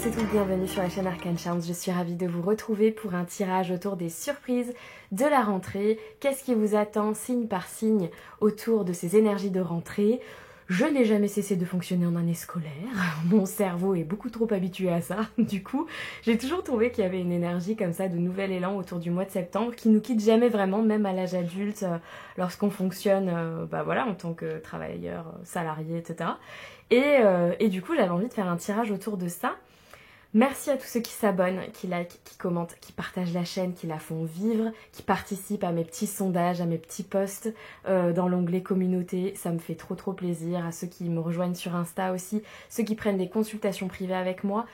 tous et toutes, bienvenue sur la chaîne Arcane Charms. Je suis ravie de vous retrouver pour un tirage autour des surprises de la rentrée. Qu'est-ce qui vous attend signe par signe autour de ces énergies de rentrée? Je n'ai jamais cessé de fonctionner en année scolaire. Mon cerveau est beaucoup trop habitué à ça. Du coup, j'ai toujours trouvé qu'il y avait une énergie comme ça de nouvel élan autour du mois de septembre qui nous quitte jamais vraiment, même à l'âge adulte, lorsqu'on fonctionne en tant que travailleur, salarié, etc. Et du coup, j'avais envie de faire un tirage autour de ça. Merci à tous ceux qui s'abonnent, qui likent, qui commentent, qui partagent la chaîne, qui la font vivre, qui participent à mes petits sondages, à mes petits posts dans l'onglet communauté. Ça me fait trop plaisir. À ceux qui me rejoignent sur Insta aussi, ceux qui prennent des consultations privées avec moi.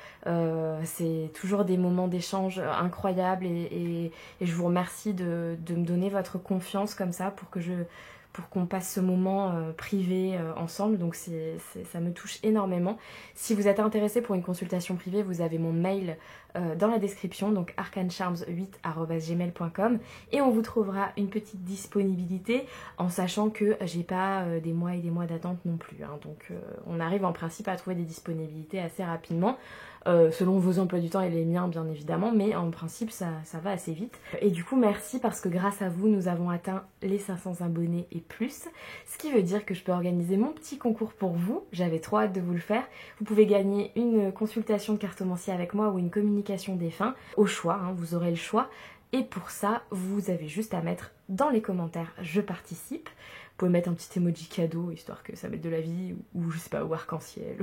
C'est toujours des moments d'échange incroyables et je vous remercie de me donner votre confiance comme ça pour qu'on passe ce moment privé ensemble, donc ça me touche énormément. Si vous êtes intéressé pour une consultation privée, vous avez mon mail dans la description, donc arcanecharms8@gmail.com, et on vous trouvera une petite disponibilité en sachant que j'ai pas des mois et des mois d'attente non plus, hein. Donc on arrive en principe à trouver des disponibilités assez rapidement. Selon vos emplois du temps et les miens bien évidemment, mais en principe ça va assez vite. Et du coup merci parce que grâce à vous nous avons atteint les 500 abonnés et plus, ce qui veut dire que je peux organiser mon petit concours pour vous. J'avais trop hâte de vous le faire. Vous pouvez gagner une consultation de cartomancier avec moi ou une communication défunt au choix, hein, vous aurez le choix. Et pour ça vous avez juste à mettre dans les commentaires je participe. Vous pouvez mettre un petit emoji cadeau histoire que ça mette de la vie, ou je sais pas, ou arc-en-ciel.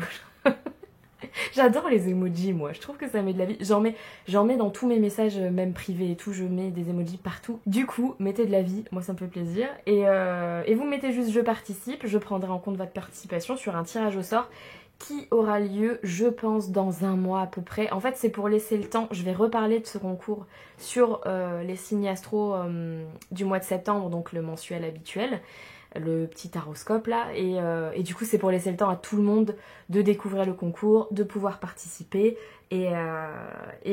J'adore les emojis, moi, je trouve que ça met de la vie. J'en mets dans tous mes messages, même privés et tout, je mets des emojis partout. Du coup, mettez de la vie, moi ça me fait plaisir. Et vous mettez juste je participe, je prendrai en compte votre participation sur un tirage au sort qui aura lieu, je pense, dans un mois à peu près. En fait, c'est pour laisser le temps, je vais reparler de ce concours sur les signes astro du mois de septembre, donc le mensuel habituel. Le petit taroscope là, et du coup c'est pour laisser le temps à tout le monde de découvrir le concours, de pouvoir participer, et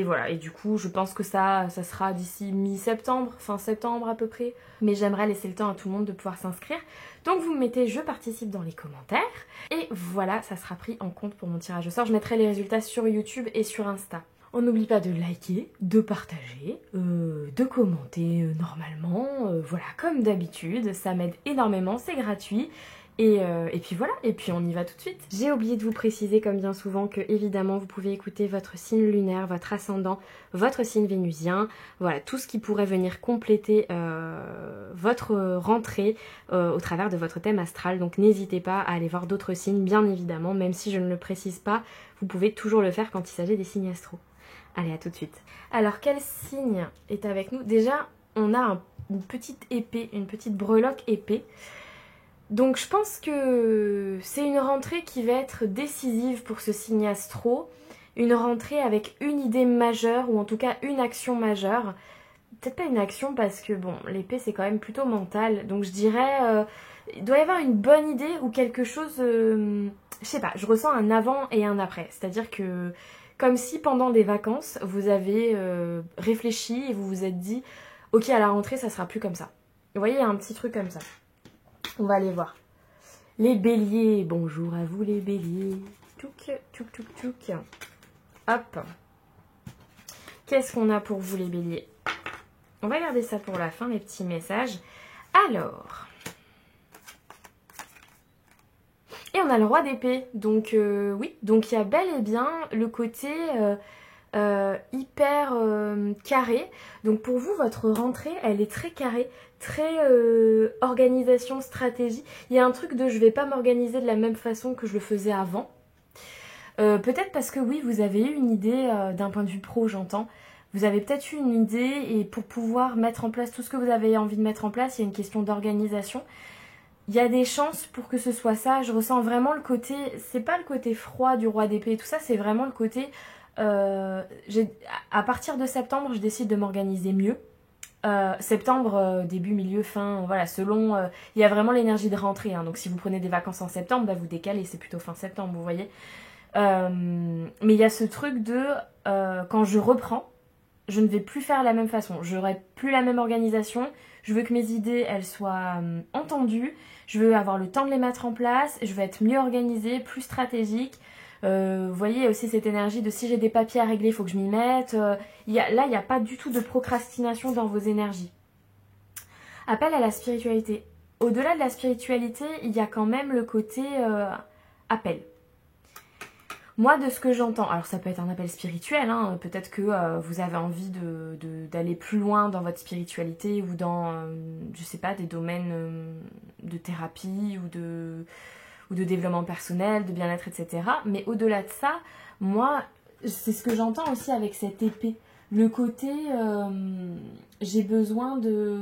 voilà, et du coup je pense que ça sera d'ici mi-septembre, fin septembre à peu près, mais j'aimerais laisser le temps à tout le monde de pouvoir s'inscrire, donc vous me mettez je participe dans les commentaires, et voilà, ça sera pris en compte pour mon tirage au sort. Je mettrai les résultats sur YouTube et sur Insta. On n'oublie pas de liker, de partager, de commenter normalement, voilà, comme d'habitude, ça m'aide énormément, c'est gratuit. Et puis voilà, et puis on y va tout de suite. J'ai oublié de vous préciser, comme bien souvent, que évidemment vous pouvez écouter votre signe lunaire, votre ascendant, votre signe vénusien, voilà, tout ce qui pourrait venir compléter votre rentrée au travers de votre thème astral. Donc n'hésitez pas à aller voir d'autres signes, bien évidemment, même si je ne le précise pas, vous pouvez toujours le faire quand il s'agit des signes astro. Allez, à tout de suite. Alors, quel signe est avec nous? Déjà, on a une petite épée, une petite breloque épée. Donc, je pense que c'est une rentrée qui va être décisive pour ce signe astro. Une rentrée avec une idée majeure, ou en tout cas une action majeure. Peut-être pas une action parce que, bon, l'épée c'est quand même plutôt mental. Donc, je dirais, il doit y avoir une bonne idée ou quelque chose... je sais pas, je ressens un avant et un après. C'est-à-dire que... Comme si pendant des vacances, vous avez réfléchi et vous vous êtes dit « Ok, à la rentrée, ça sera plus comme ça. » Vous voyez, il y a un petit truc comme ça. On va aller voir. Les béliers, bonjour à vous les béliers. Tchouk, tchouk, tchouk, tchouk. Hop. Qu'est-ce qu'on a pour vous les béliers? On va garder ça pour la fin, les petits messages. Alors... Et on a le roi d'épée, donc oui, donc il y a bel et bien le côté hyper carré. Donc pour vous, votre rentrée, elle est très carrée, très organisation, stratégie. Il y a un truc de je vais pas m'organiser de la même façon que je le faisais avant. Peut-être parce que oui, vous avez eu une idée d'un point de vue pro, j'entends. Vous avez peut-être eu une idée et pour pouvoir mettre en place tout ce que vous avez envie de mettre en place, il y a une question d'organisation. Il y a des chances pour que ce soit ça. Je ressens vraiment le côté... C'est pas le côté froid du roi d'épée et tout ça, c'est vraiment le côté... à partir de septembre, je décide de m'organiser mieux. Septembre, début, milieu, fin, voilà, selon... il y a vraiment l'énergie de rentrée. Hein, donc si vous prenez des vacances en septembre, bah, vous décalez, c'est plutôt fin septembre, vous voyez. Mais il y a ce truc de... quand je reprends, je ne vais plus faire la même façon. J'aurai plus la même organisation. Je veux que mes idées, elles soient entendues. Je veux avoir le temps de les mettre en place. Je veux être mieux organisée, plus stratégique. Vous voyez, il y a aussi cette énergie de si j'ai des papiers à régler, il faut que je m'y mette. Là, il n'y a pas du tout de procrastination dans vos énergies. Appel à la spiritualité. Au-delà de la spiritualité, il y a quand même le côté appel. Moi, de ce que j'entends, alors ça peut être un appel spirituel, hein, peut-être que vous avez envie d'aller plus loin dans votre spiritualité ou dans, je sais pas, des domaines de thérapie ou de développement personnel, de bien-être, etc. Mais au-delà de ça, moi, c'est ce que j'entends aussi avec cette épée. Le côté, j'ai besoin de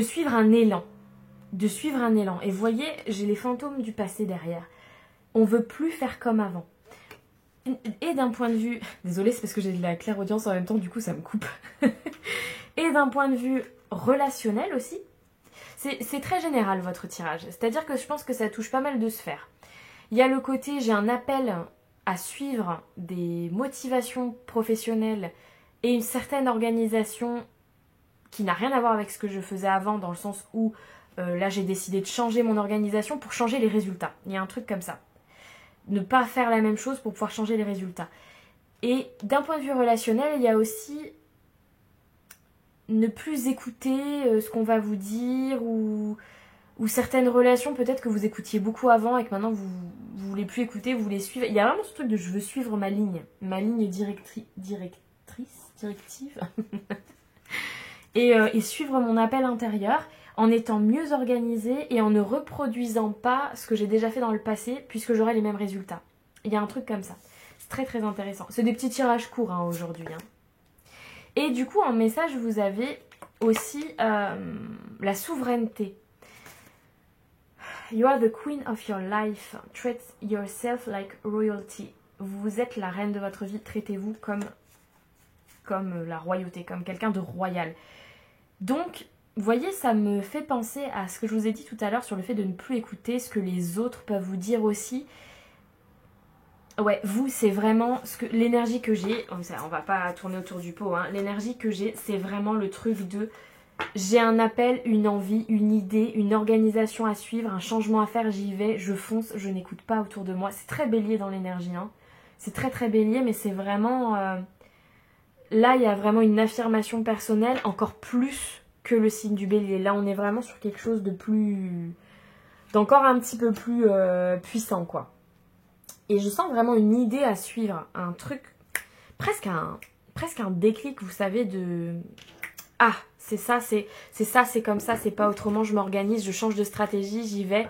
suivre un élan. De suivre un élan. Et vous voyez, j'ai les fantômes du passé derrière. On veut plus faire comme avant. Et d'un point de vue... Désolée, c'est parce que j'ai de la clairaudience en même temps, du coup ça me coupe. Et d'un point de vue relationnel aussi, c'est très général votre tirage. C'est-à-dire que je pense que ça touche pas mal de sphères. Il y a le côté, j'ai un appel à suivre des motivations professionnelles et une certaine organisation qui n'a rien à voir avec ce que je faisais avant, dans le sens où là j'ai décidé de changer mon organisation pour changer les résultats. Il y a un truc comme ça. Ne pas faire la même chose pour pouvoir changer les résultats. Et d'un point de vue relationnel, il y a aussi ne plus écouter ce qu'on va vous dire ou certaines relations peut-être que vous écoutiez beaucoup avant et que maintenant vous voulez plus écouter, vous voulez suivre. Il y a vraiment ce truc de je veux suivre ma ligne directive et suivre mon appel intérieur en étant mieux organisée et en ne reproduisant pas ce que j'ai déjà fait dans le passé puisque j'aurai les mêmes résultats. Il y a un truc comme ça. C'est très très intéressant. C'est des petits tirages courts hein, aujourd'hui. Hein. Et du coup, en message, vous avez aussi la souveraineté. You are the queen of your life. Treat yourself like royalty. Vous êtes la reine de votre vie. Traitez-vous comme la royauté, comme quelqu'un de royal. Donc, vous voyez, ça me fait penser à ce que je vous ai dit tout à l'heure sur le fait de ne plus écouter ce que les autres peuvent vous dire aussi. Ouais, vous, c'est vraiment l'énergie que j'ai. On va pas tourner autour du pot. Hein, l'énergie que j'ai, c'est vraiment le truc de... J'ai un appel, une envie, une idée, une organisation à suivre, un changement à faire, j'y vais, je fonce, je n'écoute pas autour de moi. C'est très bélier dans l'énergie. Hein. C'est très très bélier, mais c'est vraiment... Là, il y a vraiment une affirmation personnelle, encore plus que le signe du bélier. Là, on est vraiment sur quelque chose de plus... d'encore un petit peu plus puissant, quoi. Et je sens vraiment une idée à suivre, un truc, presque un déclic, vous savez, de... Ah, c'est ça, c'est comme ça, c'est pas autrement, je m'organise, je change de stratégie, j'y vais.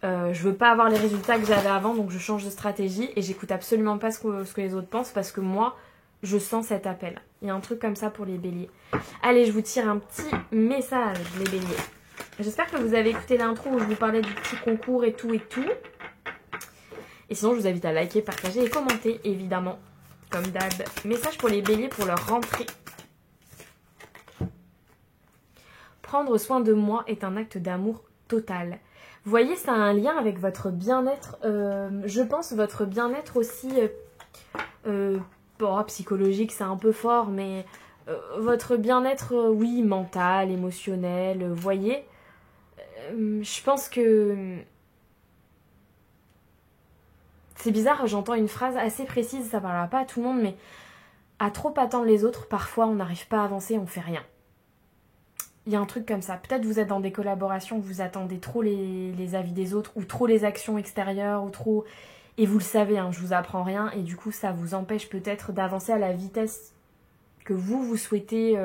Je veux pas avoir les résultats que j'avais avant, donc je change de stratégie et j'écoute absolument pas ce que les autres pensent parce que moi, je sens cet appel. Il y a un truc comme ça pour les béliers. Allez, je vous tire un petit message, les béliers. J'espère que vous avez écouté l'intro où je vous parlais du petit concours et tout et tout. Et sinon, je vous invite à liker, partager et commenter, évidemment, comme d'hab. Message pour les béliers pour leur rentrée. Prendre soin de moi est un acte d'amour total. Vous voyez, ça a un lien avec votre bien-être. Je pense votre bien-être aussi psychologique, c'est un peu fort, mais votre bien-être, oui, mental, émotionnel, vous voyez. Je pense que... C'est bizarre, j'entends une phrase assez précise, ça parlera pas à tout le monde, mais à trop attendre les autres, parfois on n'arrive pas à avancer, on fait rien. Il y a un truc comme ça. Peut-être vous êtes dans des collaborations, vous attendez trop les avis des autres, ou trop les actions extérieures, ou trop... Et vous le savez, hein, je vous apprends rien, et du coup ça vous empêche peut-être d'avancer à la vitesse que vous souhaitez...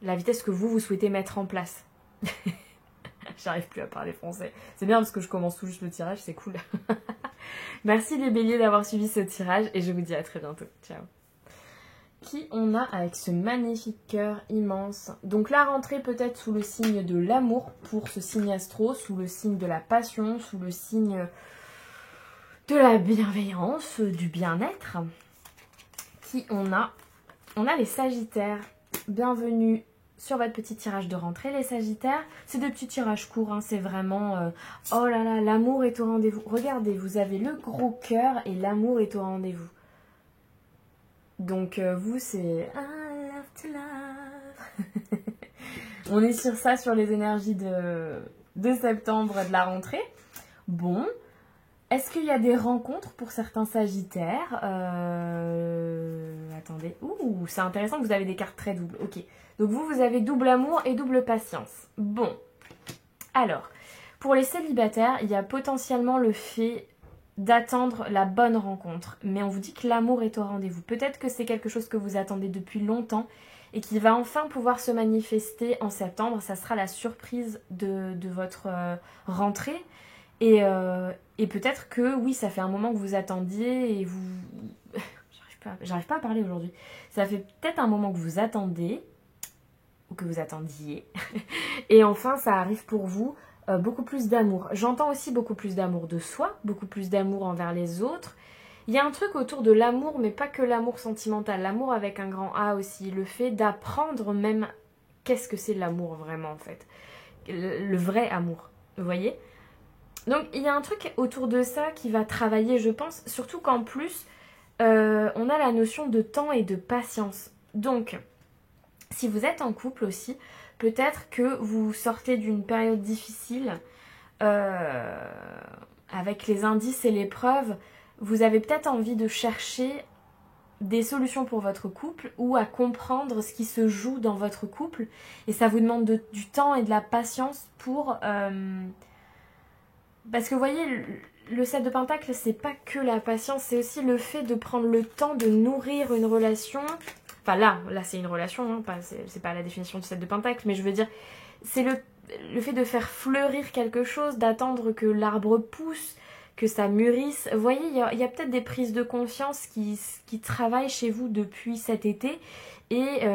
la vitesse que vous souhaitez mettre en place. J'arrive plus à parler français. C'est bien parce que je commence tout juste le tirage, c'est cool. Merci les béliers d'avoir suivi ce tirage et je vous dis à très bientôt. Ciao. Qui on a avec ce magnifique cœur immense. Donc la rentrée peut-être sous le signe de l'amour pour ce signe astro, sous le signe de la passion, sous le signe de la bienveillance, du bien-être. Qui on a? On a les Sagittaires. Bienvenue sur votre petit tirage de rentrée, les Sagittaires. C'est des petits tirages courts, hein, c'est vraiment... oh là là, l'amour est au rendez-vous. Regardez, vous avez le gros cœur et l'amour est au rendez-vous. Donc vous, c'est... I love to love. On est sur ça, sur les énergies de septembre, de la rentrée. Bon. Est-ce qu'il y a des rencontres pour certains Sagittaires? Attendez. Ouh, c'est intéressant que vous avez des cartes très doubles. Ok. Donc vous avez double amour et double patience. Bon. Alors, pour les célibataires, il y a potentiellement le fait d'attendre la bonne rencontre. Mais on vous dit que l'amour est au rendez-vous. Peut-être que c'est quelque chose que vous attendez depuis longtemps et qui va enfin pouvoir se manifester en septembre. Ça sera la surprise de votre rentrée. Et peut-être que, oui, ça fait un moment que vous attendiez et vous... J'arrive pas à parler aujourd'hui. Ça fait peut-être un moment que vous attendez, ou que vous attendiez. Et enfin, ça arrive pour vous, beaucoup plus d'amour. J'entends aussi beaucoup plus d'amour de soi, beaucoup plus d'amour envers les autres. Il y a un truc autour de l'amour, mais pas que l'amour sentimental. L'amour avec un grand A aussi. Le fait d'apprendre même qu'est-ce que c'est l'amour vraiment, en fait. Le vrai amour. Vous voyez ? Donc il y a un truc autour de ça qui va travailler, je pense, surtout qu'en plus, on a la notion de temps et de patience. Donc, si vous êtes en couple aussi, peut-être que vous sortez d'une période difficile, avec les indices et les preuves, vous avez peut-être envie de chercher des solutions pour votre couple ou à comprendre ce qui se joue dans votre couple. Et ça vous demande du temps et de la patience pour... Parce que vous voyez, le 7 de Pentacle, c'est pas que la patience, c'est aussi le fait de prendre le temps de nourrir une relation. Enfin là c'est une relation, hein, c'est pas la définition du 7 de Pentacle, mais je veux dire, c'est le fait de faire fleurir quelque chose, d'attendre que l'arbre pousse, que ça mûrisse. Vous voyez, il y a peut-être des prises de conscience qui travaillent chez vous depuis cet été et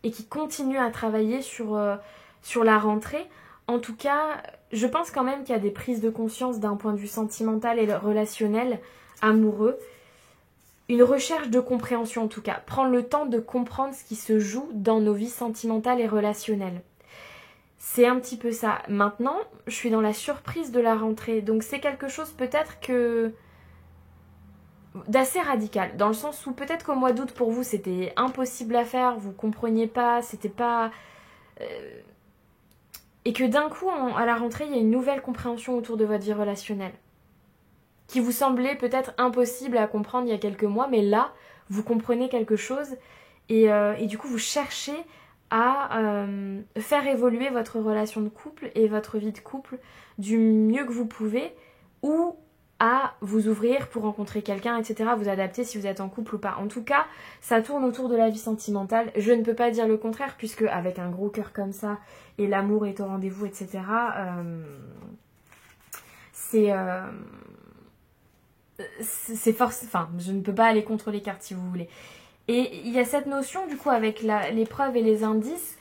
qui continuent à travailler sur la rentrée. En tout cas, je pense quand même qu'il y a des prises de conscience d'un point de vue sentimental et relationnel, amoureux. Une recherche de compréhension en tout cas. Prendre le temps de comprendre ce qui se joue dans nos vies sentimentales et relationnelles. C'est un petit peu ça. Maintenant, je suis dans la surprise de la rentrée. Donc c'est quelque chose peut-être que... d'assez radical. Dans le sens où peut-être qu'au mois d'août pour vous c'était impossible à faire, vous compreniez pas, c'était pas... Et que d'un coup, à la rentrée, il y a une nouvelle compréhension autour de votre vie relationnelle. Qui vous semblait peut-être impossible à comprendre il y a quelques mois, mais là, vous comprenez quelque chose. Et du coup, vous cherchez à faire évoluer votre relation de couple et votre vie de couple du mieux que vous pouvez, ou à vous ouvrir pour rencontrer quelqu'un, etc., vous adapter si vous êtes en couple ou pas. En tout cas, ça tourne autour de la vie sentimentale. Je ne peux pas dire le contraire, puisque avec un gros cœur comme ça, et l'amour est au rendez-vous, etc., c'est force. Enfin, je ne peux pas aller contre les cartes si vous voulez. Et il y a cette notion, du coup, avec les preuves et les indices,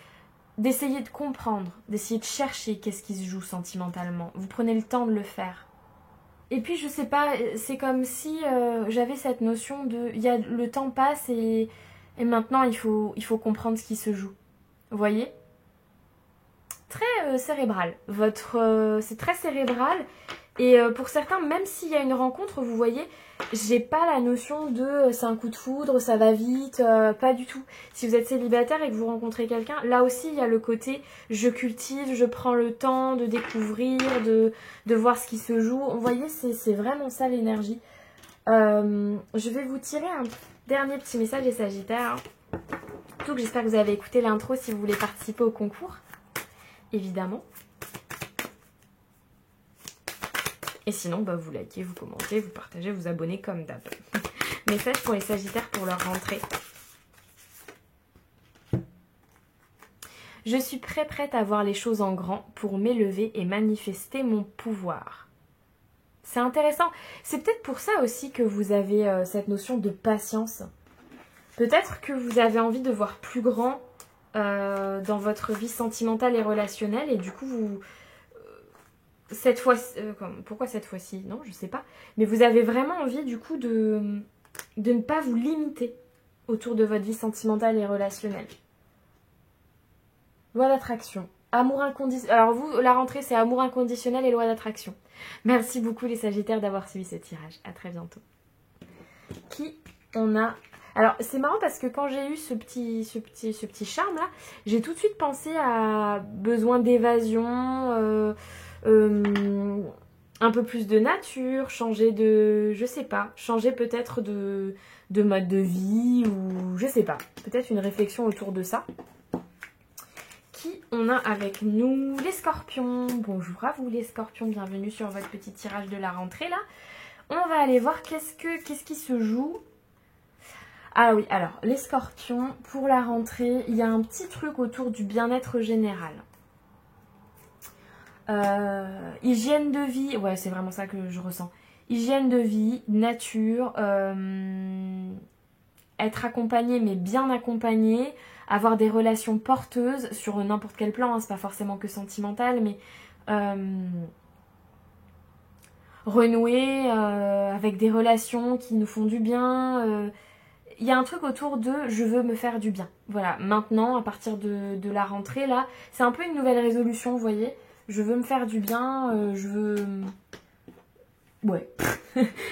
d'essayer de comprendre, d'essayer de chercher qu'est-ce qui se joue sentimentalement. Vous prenez le temps de le faire. Et puis je sais pas, c'est comme si j'avais cette notion de, le temps passe et maintenant il faut comprendre ce qui se joue. Vous voyez ? Très cérébral. C'est très cérébral. Et pour certains, même s'il y a une rencontre, vous voyez, j'ai pas la notion de c'est un coup de foudre, ça va vite, pas du tout. Si vous êtes célibataire et que vous rencontrez quelqu'un, là aussi il y a le côté je cultive, je prends le temps de découvrir, de voir ce qui se joue. Vous voyez, c'est vraiment ça l'énergie. Je vais vous tirer un dernier petit message des Sagittaires. Surtout que j'espère que vous avez écouté l'intro si vous voulez participer au concours, évidemment. Et sinon, bah, vous likez, vous commentez, vous partagez, vous abonnez comme d'hab. Message pour les Sagittaires pour leur rentrée. Je suis prête à voir les choses en grand pour m'élever et manifester mon pouvoir. C'est intéressant. C'est peut-être pour ça aussi que vous avez cette notion de patience. Peut-être que vous avez envie de voir plus grand dans votre vie sentimentale et relationnelle. Et du coup, vous... cette fois, pourquoi cette fois-ci? Non, je sais pas. Mais vous avez vraiment envie du coup de ne pas vous limiter autour de votre vie sentimentale et relationnelle. Loi d'attraction. Amour inconditionnel. Alors vous, la rentrée, c'est amour inconditionnel et loi d'attraction. Merci beaucoup les Sagittaires d'avoir suivi ce tirage. À très bientôt. Qui on a... Alors c'est marrant parce que quand j'ai eu ce petit charme là, j'ai tout de suite pensé à besoin d'évasion, un peu plus de nature, changer de, je sais pas, changer peut-être de mode de vie ou je sais pas, peut-être une réflexion autour de ça. Qui on a avec nous? Les scorpions. Bonjour à vous les scorpions, bienvenue sur votre petit tirage de la rentrée là. On va aller voir qu'est-ce qui se joue. Ah oui, alors les scorpions, pour la rentrée, il y a un petit truc autour du bien-être général. Hygiène de vie, ouais c'est vraiment ça que je ressens. Hygiène de vie, nature, être accompagné mais bien accompagné, avoir des relations porteuses sur n'importe quel plan, hein, c'est pas forcément que sentimental, mais renouer avec des relations qui nous font du bien. Il y a un truc autour de je veux me faire du bien. Voilà, maintenant, à partir de la rentrée, là, c'est un peu une nouvelle résolution, vous voyez. Je veux me faire du bien, je veux... Ouais,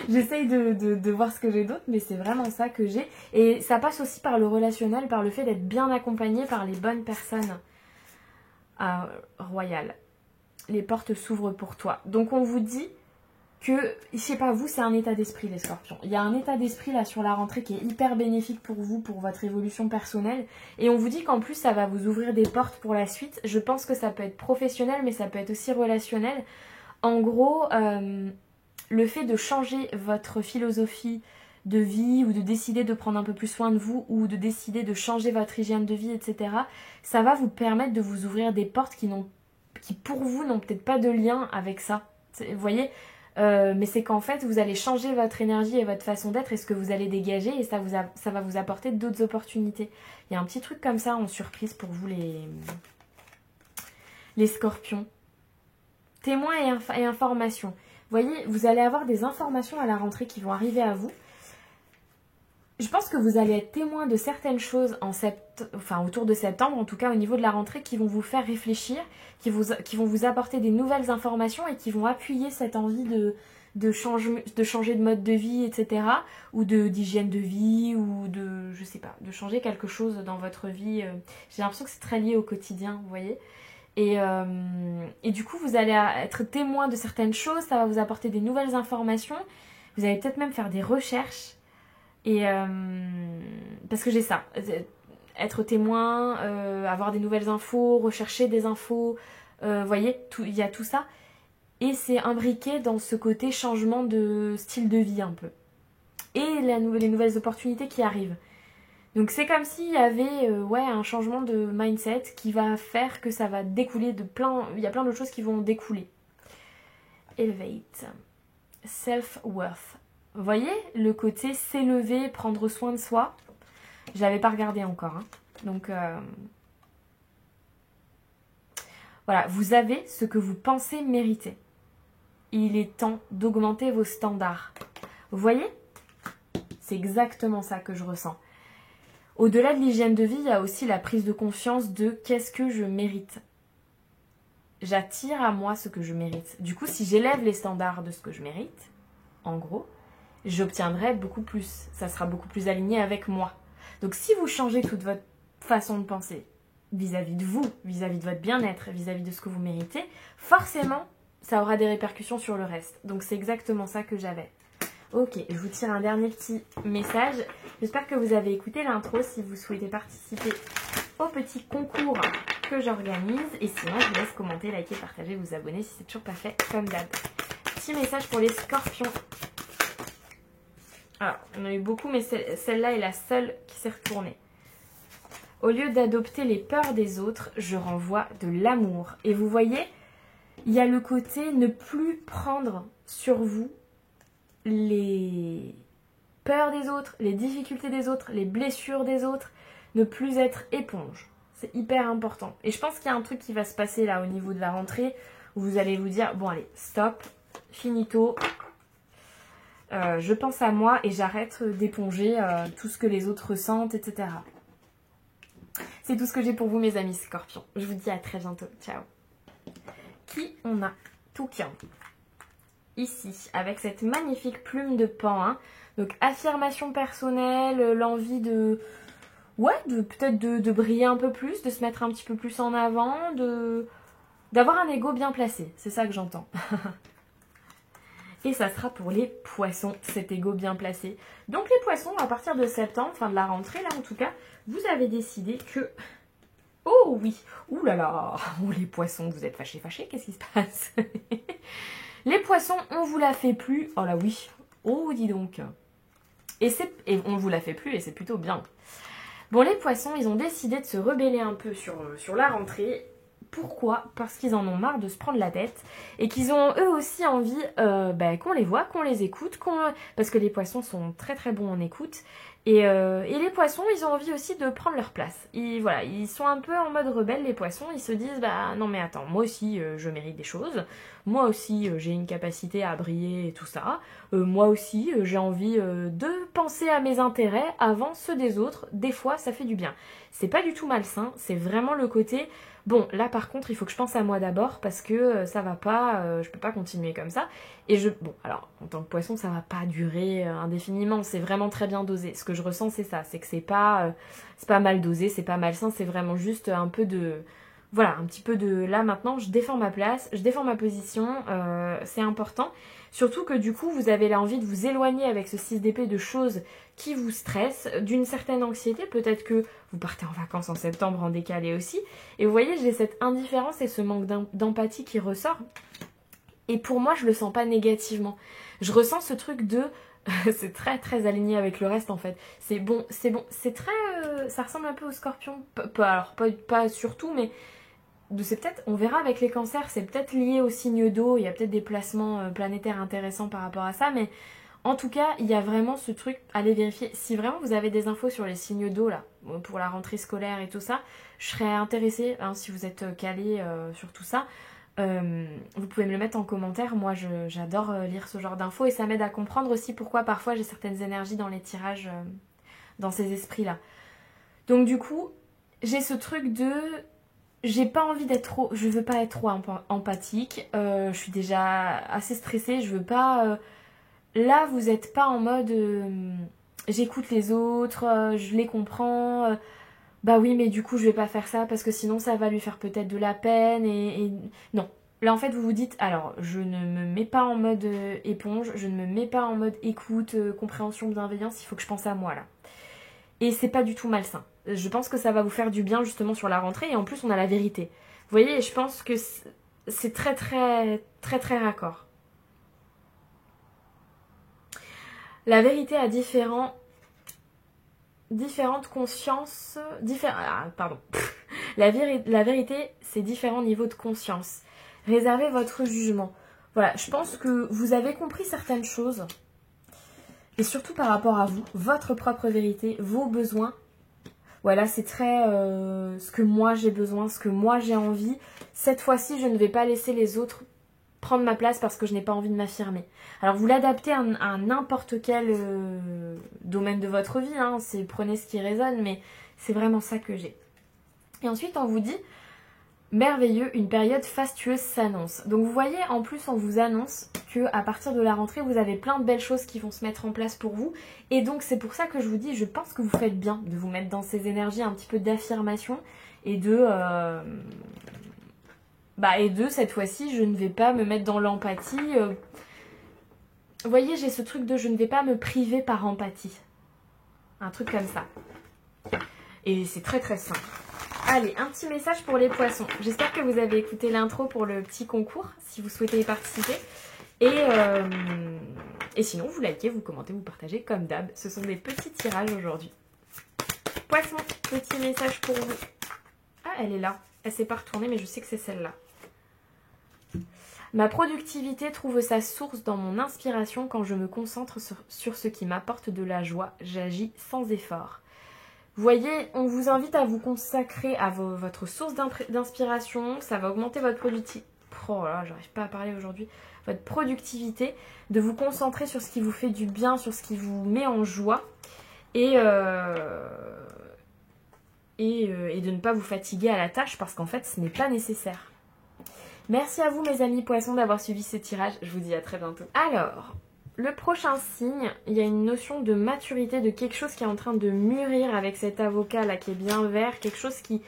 j'essaye de voir ce que j'ai d'autre, mais c'est vraiment ça que j'ai. Et ça passe aussi par le relationnel, par le fait d'être bien accompagné par les bonnes personnes. Ah, Royal, les portes s'ouvrent pour toi. Donc on vous dit que, je sais pas vous, c'est un état d'esprit les scorpions. Il y a un état d'esprit là sur la rentrée qui est hyper bénéfique pour vous, pour votre évolution personnelle. Et on vous dit qu'en plus ça va vous ouvrir des portes pour la suite. Je pense que ça peut être professionnel, mais ça peut être aussi relationnel. En gros... le fait de changer votre philosophie de vie ou de décider de prendre un peu plus soin de vous ou de décider de changer votre hygiène de vie, etc., ça va vous permettre de vous ouvrir des portes qui pour vous n'ont peut-être pas de lien avec ça. Vous voyez, mais c'est qu'en fait, vous allez changer votre énergie et votre façon d'être et ce que vous allez dégager et ça va vous apporter d'autres opportunités. Il y a un petit truc comme ça en surprise pour vous les scorpions. Témoins et informations. Vous voyez, vous allez avoir des informations à la rentrée qui vont arriver à vous. Je pense que vous allez être témoin de certaines choses autour de septembre, en tout cas au niveau de la rentrée, qui vont vous faire réfléchir, qui vont vous apporter des nouvelles informations et qui vont appuyer cette envie de changer de mode de vie, etc. Ou d'hygiène de vie, ou je sais pas, de changer quelque chose dans votre vie. J'ai l'impression que c'est très lié au quotidien, vous voyez. Et du coup, vous allez être témoin de certaines choses, ça va vous apporter des nouvelles informations. Vous allez peut-être même faire des recherches. Parce que j'ai ça. Être témoin, avoir des nouvelles infos, rechercher des infos. Vous voyez, il y a tout ça. Et c'est imbriqué dans ce côté changement de style de vie un peu. Et les nouvelles opportunités qui arrivent. Donc c'est comme s'il y avait un changement de mindset qui va faire que ça va découler de plein... Il y a plein de choses qui vont découler. Elevate. Self-worth. Vous voyez le côté s'élever, prendre soin de soi. Je l'avais pas regardé encore. Hein. Donc voilà, vous avez ce que vous pensez mériter. Il est temps d'augmenter vos standards. Vous voyez? C'est exactement ça que je ressens. Au-delà de l'hygiène de vie, il y a aussi la prise de conscience de qu'est-ce que je mérite. J'attire à moi ce que je mérite. Du coup, si j'élève les standards de ce que je mérite, en gros, j'obtiendrai beaucoup plus. Ça sera beaucoup plus aligné avec moi. Donc si vous changez toute votre façon de penser vis-à-vis de vous, vis-à-vis de votre bien-être, vis-à-vis de ce que vous méritez, forcément, ça aura des répercussions sur le reste. Donc c'est exactement ça que j'avais. Ok, je vous tire un dernier petit message. J'espère que vous avez écouté l'intro si vous souhaitez participer au petit concours que j'organise. Et sinon, je vous laisse commenter, liker, partager, vous abonner si c'est toujours pas fait comme d'hab. Petit message pour les scorpions. Alors, on a eu beaucoup, mais celle-là est la seule qui s'est retournée. Au lieu d'adopter les peurs des autres, je renvoie de l'amour. Et vous voyez, il y a le côté ne plus prendre sur vous les peurs des autres, les difficultés des autres, les blessures des autres, ne plus être éponge. C'est hyper important. Et je pense qu'il y a un truc qui va se passer là au niveau de la rentrée où vous allez vous dire, bon allez, stop, finito, je pense à moi et j'arrête d'éponger tout ce que les autres ressentent, etc. C'est tout ce que j'ai pour vous mes amis scorpions. Je vous dis à très bientôt. Ciao. Qui on a? Toucan. Ici, avec cette magnifique plume de pan. Hein. Donc, affirmation personnelle, l'envie de... Ouais, peut-être de briller un peu plus, de se mettre un petit peu plus en avant, d'avoir un ego bien placé. C'est ça que j'entends. Et ça sera pour les poissons, cet ego bien placé. Donc les poissons, à partir de septembre, fin de la rentrée là en tout cas, vous avez décidé que... Oh oui, ouh là là, oh les poissons, vous êtes fâchés, qu'est-ce qui se passe? Les poissons, on vous la fait plus. Oh là oui, oh dis donc. Et on vous la fait plus et c'est plutôt bien. Bon, les poissons, ils ont décidé de se rebeller un peu sur la rentrée. Pourquoi? Parce qu'ils en ont marre de se prendre la tête et qu'ils ont eux aussi envie qu'on les voit, qu'on les écoute, parce que les poissons sont très très bons en écoute. Et les poissons, ils ont envie aussi de prendre leur place. Voilà, ils sont un peu en mode rebelle, les poissons. Ils se disent, bah non mais attends, moi aussi je mérite des choses. Moi aussi j'ai une capacité à briller et tout ça. Moi aussi j'ai envie de penser à mes intérêts avant ceux des autres. Des fois ça fait du bien. C'est pas du tout malsain, c'est vraiment le côté... Bon, là par contre, il faut que je pense à moi d'abord parce que ça va pas, je peux pas continuer comme ça. Bon, alors, en tant que poisson, ça va pas durer indéfiniment, c'est vraiment très bien dosé. Ce que je ressens, c'est ça, c'est que c'est pas mal dosé, c'est pas malsain, c'est vraiment juste un peu de... Voilà, un petit peu de... Là, maintenant, je défends ma place, je défends ma position, c'est important. Surtout que du coup, vous avez l'envie de vous éloigner avec ce 6 d'épée de choses qui vous stressent, d'une certaine anxiété. Peut-être que vous partez en vacances en septembre en décalé aussi. Et vous voyez, j'ai cette indifférence et ce manque d'empathie qui ressort. Et pour moi, je le sens pas négativement. Je ressens ce truc de... c'est très très aligné avec le reste en fait. C'est bon, c'est très... ça ressemble un peu au scorpion. Alors, pas surtout, mais... C'est peut-être, on verra avec les cancers, c'est peut-être lié au signe d'eau, il y a peut-être des placements planétaires intéressants par rapport à ça, mais en tout cas, il y a vraiment ce truc, allez vérifier, si vraiment vous avez des infos sur les signes d'eau là, pour la rentrée scolaire et tout ça, je serais intéressée, hein, si vous êtes calé sur tout ça, vous pouvez me le mettre en commentaire, moi j'adore lire ce genre d'infos et ça m'aide à comprendre aussi pourquoi parfois j'ai certaines énergies dans les tirages, dans ces esprits là. Donc du coup, j'ai ce truc de... J'ai pas envie d'être trop... Je veux pas être trop empathique. Je suis déjà assez stressée. Je veux pas... Là, vous êtes pas en mode... j'écoute les autres, je les comprends. Bah oui, mais du coup, je vais pas faire ça parce que sinon, ça va lui faire peut-être de la peine. Non. Là, en fait, vous vous dites... Alors, je ne me mets pas en mode éponge. Je ne me mets pas en mode écoute, compréhension, bienveillance. Il faut que je pense à moi, là. Et c'est pas du tout malsain. Je pense que ça va vous faire du bien justement sur la rentrée et en plus on a la vérité. Vous voyez, je pense que c'est très très très très raccord. La vérité a différentes consciences... pardon. La vérité, c'est différents niveaux de conscience. Réservez votre jugement. Voilà, je pense que vous avez compris certaines choses. Et surtout par rapport à vous, votre propre vérité, vos besoins. Voilà, c'est très ce que moi j'ai besoin, ce que moi j'ai envie. Cette fois-ci, je ne vais pas laisser les autres prendre ma place parce que je n'ai pas envie de m'affirmer. Alors vous l'adaptez à n'importe quel domaine de votre vie, hein, prenez ce qui résonne, mais c'est vraiment ça que j'ai. Et ensuite, on vous dit... Merveilleux, une période fastueuse s'annonce. Donc vous voyez, en plus on vous annonce que à partir de la rentrée, vous avez plein de belles choses qui vont se mettre en place pour vous. Et donc c'est pour ça que je vous dis, je pense que vous faites bien de vous mettre dans ces énergies un petit peu d'affirmation et de cette fois-ci, je ne vais pas me mettre dans l'empathie. Vous voyez, j'ai ce truc de je ne vais pas me priver par empathie. Un truc comme ça. Et c'est très très simple. Allez, un petit message pour les poissons. J'espère que vous avez écouté l'intro pour le petit concours, si vous souhaitez y participer. Et sinon, vous likez, vous commentez, vous partagez comme d'hab. Ce sont des petits tirages aujourd'hui. Poisson, petit message pour vous. Ah, elle est là. Elle s'est pas retournée, mais je sais que c'est celle-là. Ma productivité trouve sa source dans mon inspiration quand je me concentre sur ce qui m'apporte de la joie. J'agis sans effort. Vous voyez, on vous invite à vous consacrer à votre source d'inspiration. Ça va augmenter votre productivité. Oh là, j'arrive pas à parler aujourd'hui. Votre productivité, de vous concentrer sur ce qui vous fait du bien, sur ce qui vous met en joie. Et de ne pas vous fatiguer à la tâche parce qu'en fait, ce n'est pas nécessaire. Merci à vous, mes amis poissons, d'avoir suivi ce tirage. Je vous dis à très bientôt. Alors... Le prochain signe, il y a une notion de maturité, de quelque chose qui est en train de mûrir avec cet avocat là qui est bien vert, quelque chose qui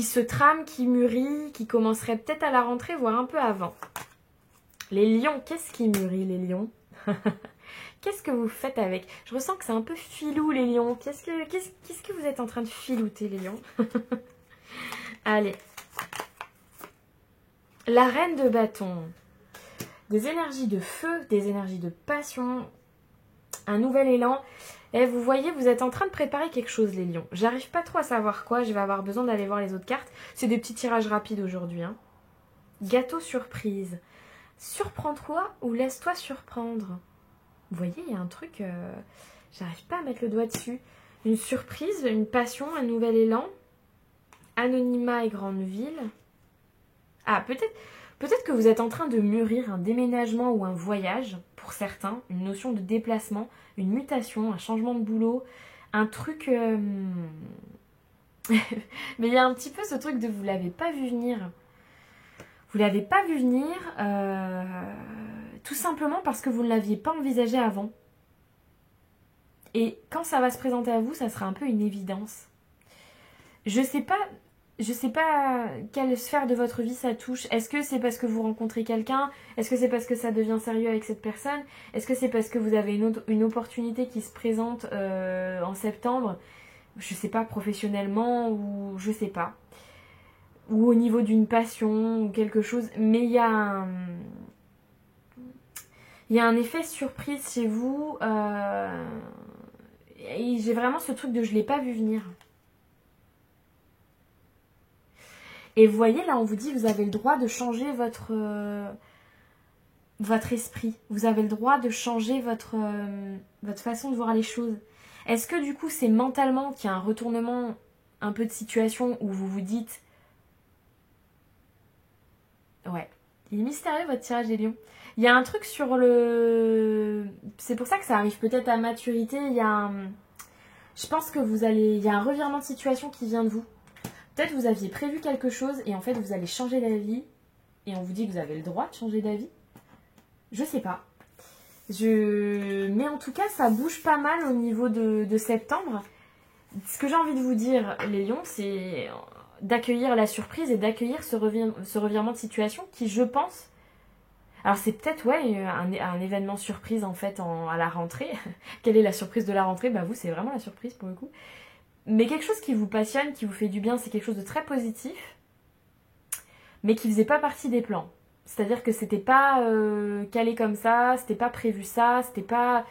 se trame, qui mûrit, qui commencerait peut-être à la rentrée, voire un peu avant. Les lions, qu'est-ce qui mûrit les lions? Qu'est-ce que vous faites avec? Je ressens que c'est un peu filou les lions. Qu'est-ce que vous êtes en train de filouter les lions? Allez. La reine de bâton. Des énergies de feu, des énergies de passion, un nouvel élan. Et vous voyez, vous êtes en train de préparer quelque chose les lions. J'arrive pas trop à savoir quoi, je vais avoir besoin d'aller voir les autres cartes. C'est des petits tirages rapides aujourd'hui. Hein. Gâteau surprise. Surprends-toi ou laisse-toi surprendre. Vous voyez, il y a un truc, j'arrive pas à mettre le doigt dessus. Une surprise, une passion, un nouvel élan. Anonymat et grande ville. Ah, peut-être que vous êtes en train de mûrir un déménagement ou un voyage, pour certains, une notion de déplacement, une mutation, un changement de boulot, un truc... Mais il y a un petit peu ce truc de vous l'avez pas vu venir. Vous l'avez pas vu venir, tout simplement parce que vous ne l'aviez pas envisagé avant. Et quand ça va se présenter à vous, ça sera un peu une évidence. Je sais pas quelle sphère de votre vie ça touche. Est-ce que c'est parce que vous rencontrez quelqu'un? Est-ce que c'est parce que ça devient sérieux avec cette personne? Est-ce que c'est parce que vous avez une opportunité qui se présente en septembre? Je sais pas, professionnellement ou je sais pas. Ou au niveau d'une passion ou quelque chose. Mais il y a un effet surprise chez vous. Et j'ai vraiment ce truc de je l'ai pas vu venir. Et vous voyez, là, on vous dit, vous avez le droit de changer votre esprit. Vous avez le droit de changer votre façon de voir les choses. Est-ce que, du coup, c'est mentalement qu'il y a un retournement un peu de situation où vous vous dites... Ouais, il est mystérieux, votre tirage des lions. Il y a un truc sur le... C'est pour ça que ça arrive peut-être à maturité. Il y a un... Je pense que il y a un revirement de situation qui vient de vous. Peut-être vous aviez prévu quelque chose et en fait vous allez changer d'avis et on vous dit que vous avez le droit de changer d'avis. Je sais pas. Mais en tout cas ça bouge pas mal au niveau de septembre. Ce que j'ai envie de vous dire les lions, c'est d'accueillir la surprise et d'accueillir ce revirement de situation qui je pense... Alors c'est peut-être un événement surprise en fait à la rentrée. Quelle est la surprise de la rentrée? Bah vous c'est vraiment la surprise pour le coup. Mais quelque chose qui vous passionne, qui vous fait du bien, c'est quelque chose de très positif, mais qui faisait pas partie des plans. C'est-à-dire que c'était pas calé comme ça, c'était pas prévu ça, c'était pas...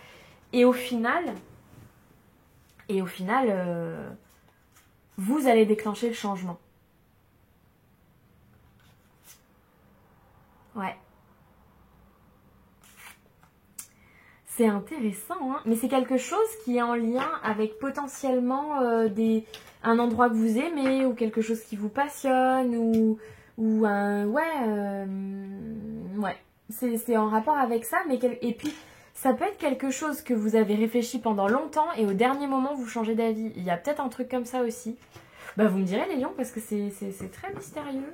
Et au final, vous allez déclencher le changement. Ouais. C'est intéressant, hein, mais c'est quelque chose qui est en lien avec potentiellement un endroit que vous aimez ou quelque chose qui vous passionne ou un... Ouais, c'est en rapport avec ça, et puis ça peut être quelque chose que vous avez réfléchi pendant longtemps et au dernier moment vous changez d'avis. Il y a peut-être un truc comme ça aussi. Bah vous me direz les lions parce que c'est très mystérieux.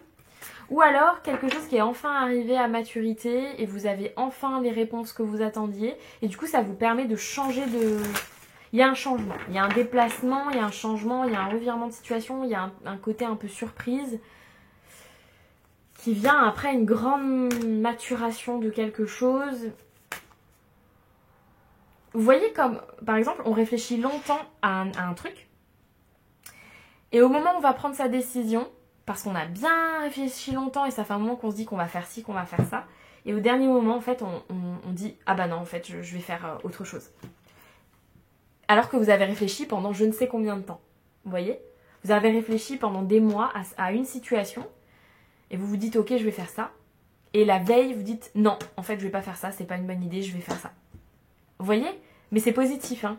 Ou alors quelque chose qui est enfin arrivé à maturité et vous avez enfin les réponses que vous attendiez. Et du coup, ça vous permet de changer de... Il y a un changement, il y a un déplacement, il y a un changement, il y a un revirement de situation, il y a un côté un peu surprise qui vient après une grande maturation de quelque chose. Vous voyez comme, par exemple, on réfléchit longtemps à un truc. Et au moment où on va prendre sa décision... Parce qu'on a bien réfléchi longtemps et ça fait un moment qu'on se dit qu'on va faire ci, qu'on va faire ça. Et au dernier moment, en fait, on dit « Ah bah non, en fait, je vais faire autre chose. » Alors que vous avez réfléchi pendant je ne sais combien de temps. Vous voyez? Vous avez réfléchi pendant des mois à une situation et vous vous dites « Ok, je vais faire ça. » Et la veille, vous dites « Non, en fait, je vais pas faire ça, c'est pas une bonne idée, je vais faire ça. » Vous voyez? Mais c'est positif, hein.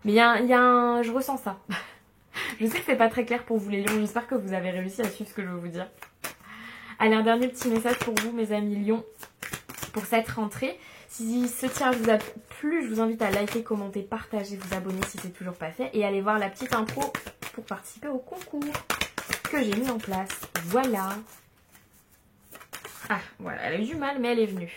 Mais je ressens ça. Je sais que c'est pas très clair pour vous les lions, j'espère que vous avez réussi à suivre ce que je veux vous dire. Allez, un dernier petit message pour vous mes amis lions pour cette rentrée. Si ce tirage vous a plu, je vous invite à liker, commenter, partager, vous abonner si c'est toujours pas fait et aller voir la petite intro pour participer au concours que j'ai mis en place. Voilà. Ah, voilà, elle a eu du mal mais elle est venue.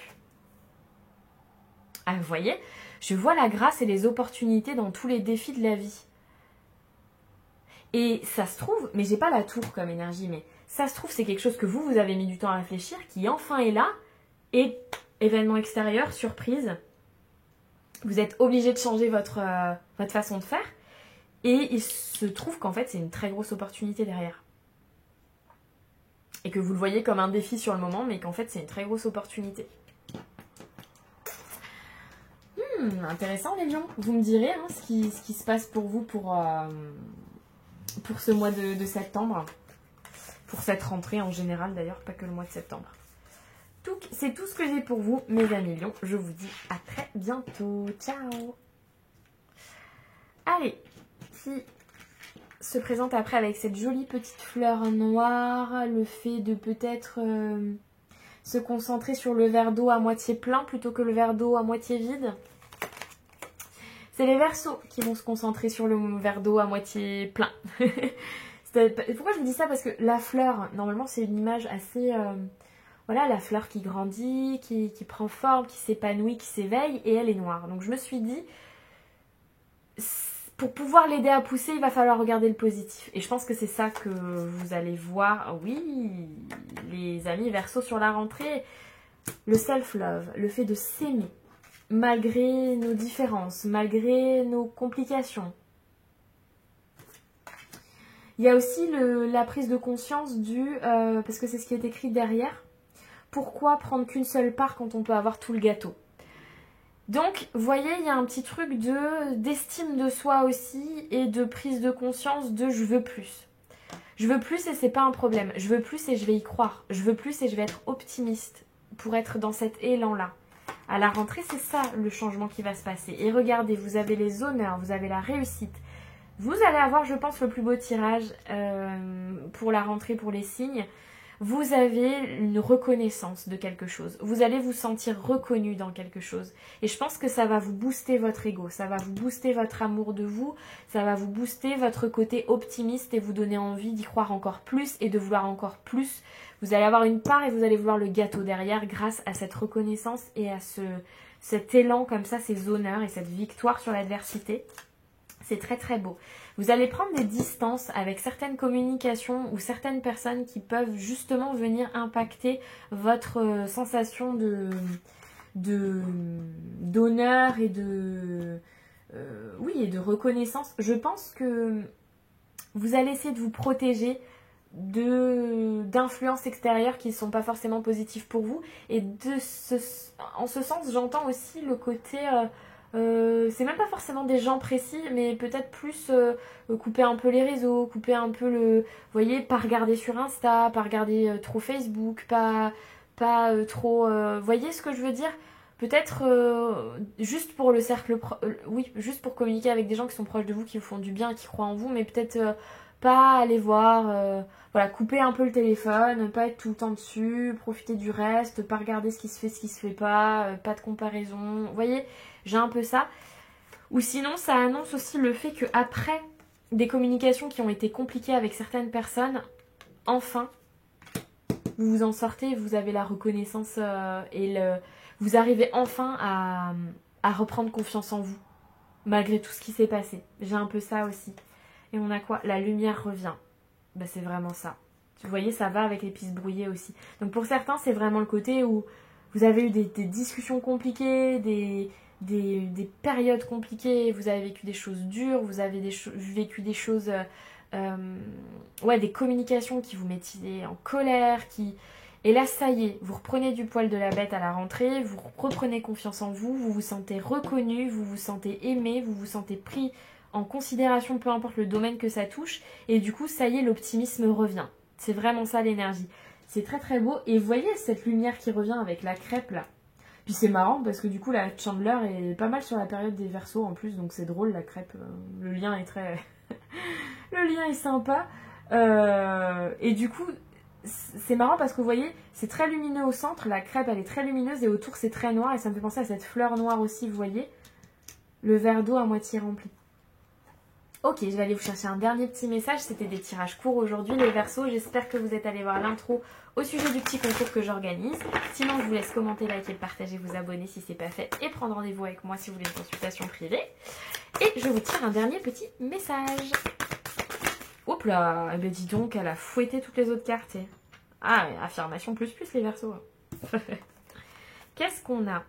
Ah, vous voyez, je vois la grâce et les opportunités dans tous les défis de la vie. Et ça se trouve, mais j'ai pas la tour comme énergie, mais ça se trouve c'est quelque chose que vous avez mis du temps à réfléchir, qui enfin est là, et événement extérieur, surprise. Vous êtes obligé de changer votre façon de faire. Et il se trouve qu'en fait, c'est une très grosse opportunité derrière. Et que vous le voyez comme un défi sur le moment, mais qu'en fait, c'est une très grosse opportunité. Intéressant les lions. Vous me direz hein, ce qui se passe pour vous pour ce mois de septembre. Pour cette rentrée en général d'ailleurs, pas que le mois de septembre. C'est tout ce que j'ai pour vous, mes amis lions. Je vous dis à très bientôt. Ciao. Allez, qui se présente après avec cette jolie petite fleur noire. Le fait de peut-être se concentrer sur le verre d'eau à moitié plein plutôt que le verre d'eau à moitié vide. C'est les Verseaux qui vont se concentrer sur le verre d'eau à moitié plein. Pourquoi je vous dis ça? Parce que la fleur, normalement, c'est une image assez... voilà, la fleur qui grandit, qui prend forme, qui s'épanouit, qui s'éveille, et elle est noire. Donc je me suis dit, pour pouvoir l'aider à pousser, il va falloir regarder le positif. Et je pense que c'est ça que vous allez voir. Oui, les amis Verseaux sur la rentrée, le self-love, le fait de s'aimer. Malgré nos différences, malgré nos complications. Il y a aussi la prise de conscience parce que c'est ce qui est écrit derrière, pourquoi prendre qu'une seule part quand on peut avoir tout le gâteau? Donc, vous voyez, il y a un petit truc d'estime de soi aussi et de prise de conscience de je veux plus. Je veux plus et c'est pas un problème. Je veux plus et je vais y croire. Je veux plus et je vais être optimiste pour être dans cet élan-là. À la rentrée, c'est ça le changement qui va se passer. Et regardez, vous avez les honneurs, vous avez la réussite. Vous allez avoir, je pense, le plus beau tirage pour la rentrée, pour les signes. Vous avez une reconnaissance de quelque chose. Vous allez vous sentir reconnu dans quelque chose. Et je pense que ça va vous booster votre ego. Ça va vous booster votre amour de vous. Ça va vous booster votre côté optimiste et vous donner envie d'y croire encore plus et de vouloir encore plus. Vous allez avoir une part et vous allez vouloir le gâteau derrière grâce à cette reconnaissance et à cet élan comme ça, ces honneurs et cette victoire sur l'adversité. C'est très très beau. Vous allez prendre des distances avec certaines communications ou certaines personnes qui peuvent justement venir impacter votre sensation d'honneur et oui, et de reconnaissance. Je pense que vous allez essayer de vous protéger d'influences extérieures qui ne sont pas forcément positives pour vous. Et en ce sens, j'entends aussi le côté... c'est même pas forcément des gens précis, mais peut-être plus couper un peu les réseaux, couper un peu vous voyez, pas regarder sur Insta, pas regarder trop Facebook, pas trop... voyez ce que je veux dire? Peut-être juste pour le cercle... oui, juste pour communiquer avec des gens qui sont proches de vous, qui vous font du bien, qui croient en vous, mais peut-être pas aller voir... voilà, couper un peu le téléphone, pas être tout le temps dessus, profiter du reste, pas regarder ce qui se fait pas, pas de comparaison. Vous voyez, j'ai un peu ça. Ou sinon, ça annonce aussi le fait que après des communications qui ont été compliquées avec certaines personnes, enfin, vous vous en sortez, vous avez la reconnaissance vous arrivez enfin à reprendre confiance en vous, malgré tout ce qui s'est passé. J'ai un peu ça aussi. Et on a quoi? La lumière revient. Ben, c'est vraiment ça. Vous voyez, ça va avec les pistes brouillées aussi. Donc pour certains, c'est vraiment le côté où vous avez eu des discussions compliquées, des périodes compliquées, vous avez vécu des choses dures, vous avez vécu des choses... ouais, des communications qui vous mettaient en colère, Et là, ça y est, vous reprenez du poil de la bête à la rentrée, vous reprenez confiance en vous, vous vous sentez reconnu, vous vous sentez aimé, vous vous sentez pris en considération, peu importe le domaine que ça touche. Et du coup, ça y est, l'optimisme revient. C'est vraiment ça l'énergie. C'est très très beau. Et vous voyez cette lumière qui revient avec la crêpe là. Puis c'est marrant parce que du coup, la Chandler est pas mal sur la période des Verseaux en plus. Donc c'est drôle, la crêpe. Le lien est très... le lien est sympa. Et du coup... c'est marrant parce que vous voyez, c'est très lumineux au centre, la crêpe elle est très lumineuse et autour c'est très noir et ça me fait penser à cette fleur noire aussi, vous voyez. Le verre d'eau à moitié rempli. Ok, je vais aller vous chercher un dernier petit message, c'était des tirages courts aujourd'hui les Verseaux, j'espère que vous êtes allés voir l'intro au sujet du petit concours que j'organise. Sinon je vous laisse commenter, liker, partager, vous abonner si c'est pas fait et prendre rendez-vous avec moi si vous voulez une consultation privée. Et je vous tire un dernier petit message. Hop là, eh ben dis donc, elle a fouetté toutes les autres cartes. Ah, affirmation plus les Verseaux. Qu'est-ce qu'on a?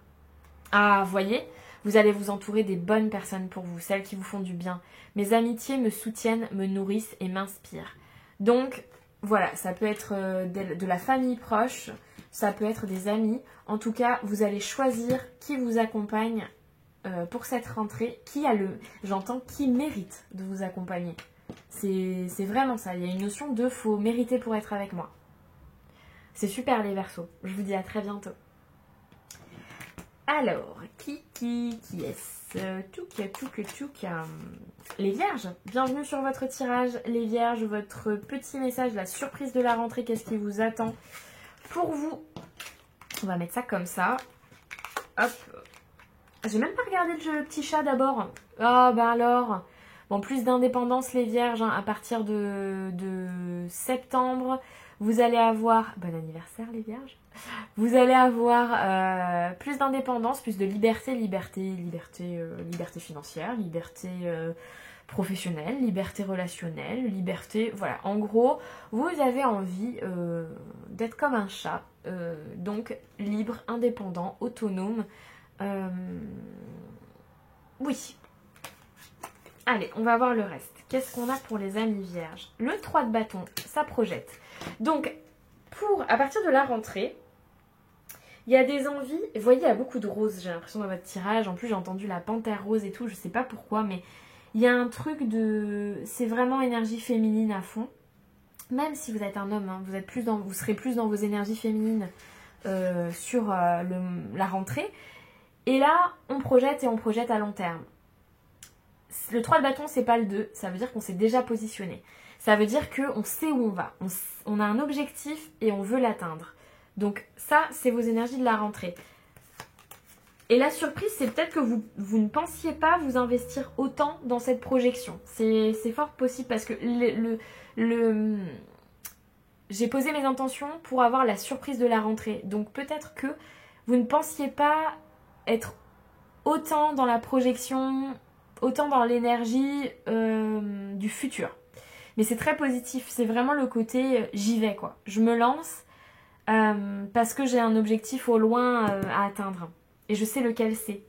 Ah, voyez, vous allez vous entourer des bonnes personnes pour vous, celles qui vous font du bien. Mes amitiés me soutiennent, me nourrissent et m'inspirent. Donc, voilà, ça peut être de la famille proche, ça peut être des amis. En tout cas, vous allez choisir qui vous accompagne pour cette rentrée, j'entends, qui mérite de vous accompagner. C'est vraiment ça, il y a une notion de faut mériter pour être avec moi. C'est super les Verseaux, je vous dis à très bientôt. Alors, qui est-ce? Les Vierges, bienvenue sur votre tirage. Les Vierges, votre petit message, la surprise de la rentrée, qu'est-ce qui vous attend pour vous? On va mettre ça comme ça. Hop. J'ai même pas regardé le petit chat d'abord. Ah, bah alors. Bon, plus d'indépendance, les Vierges, hein, à partir de septembre. Vous allez avoir... Bon anniversaire, les Vierges. Vous allez avoir plus d'indépendance, plus de liberté financière, liberté professionnelle, liberté relationnelle, liberté... Voilà, en gros, vous avez envie d'être comme un chat. Donc, libre, indépendant, autonome. Oui. Allez, on va voir le reste. Qu'est-ce qu'on a pour les amis vierges? Le 3 de bâton, ça projette. Donc, à partir de la rentrée, il y a des envies. Vous voyez, il y a beaucoup de roses, j'ai l'impression, dans votre tirage. En plus, j'ai entendu la panthère rose et tout, je sais pas pourquoi, mais il y a un truc de... C'est vraiment énergie féminine à fond. Même si vous êtes un homme, hein, vous serez plus dans vos énergies féminines sur la rentrée. Et là, on projette et on projette à long terme. Le 3 de bâton, c'est pas le 2. Ça veut dire qu'on s'est déjà positionné. Ça veut dire qu'on sait où on va. On a un objectif et on veut l'atteindre. Donc ça, c'est vos énergies de la rentrée. Et la surprise, c'est peut-être que vous ne pensiez pas vous investir autant dans cette projection. C'est fort possible parce que j'ai posé mes intentions pour avoir la surprise de la rentrée. Donc peut-être que vous ne pensiez pas être autant dans la projection, autant dans l'énergie du futur. Mais c'est très positif, c'est vraiment le côté j'y vais quoi. Je me lance parce que j'ai un objectif au loin à atteindre. Et je sais lequel c'est.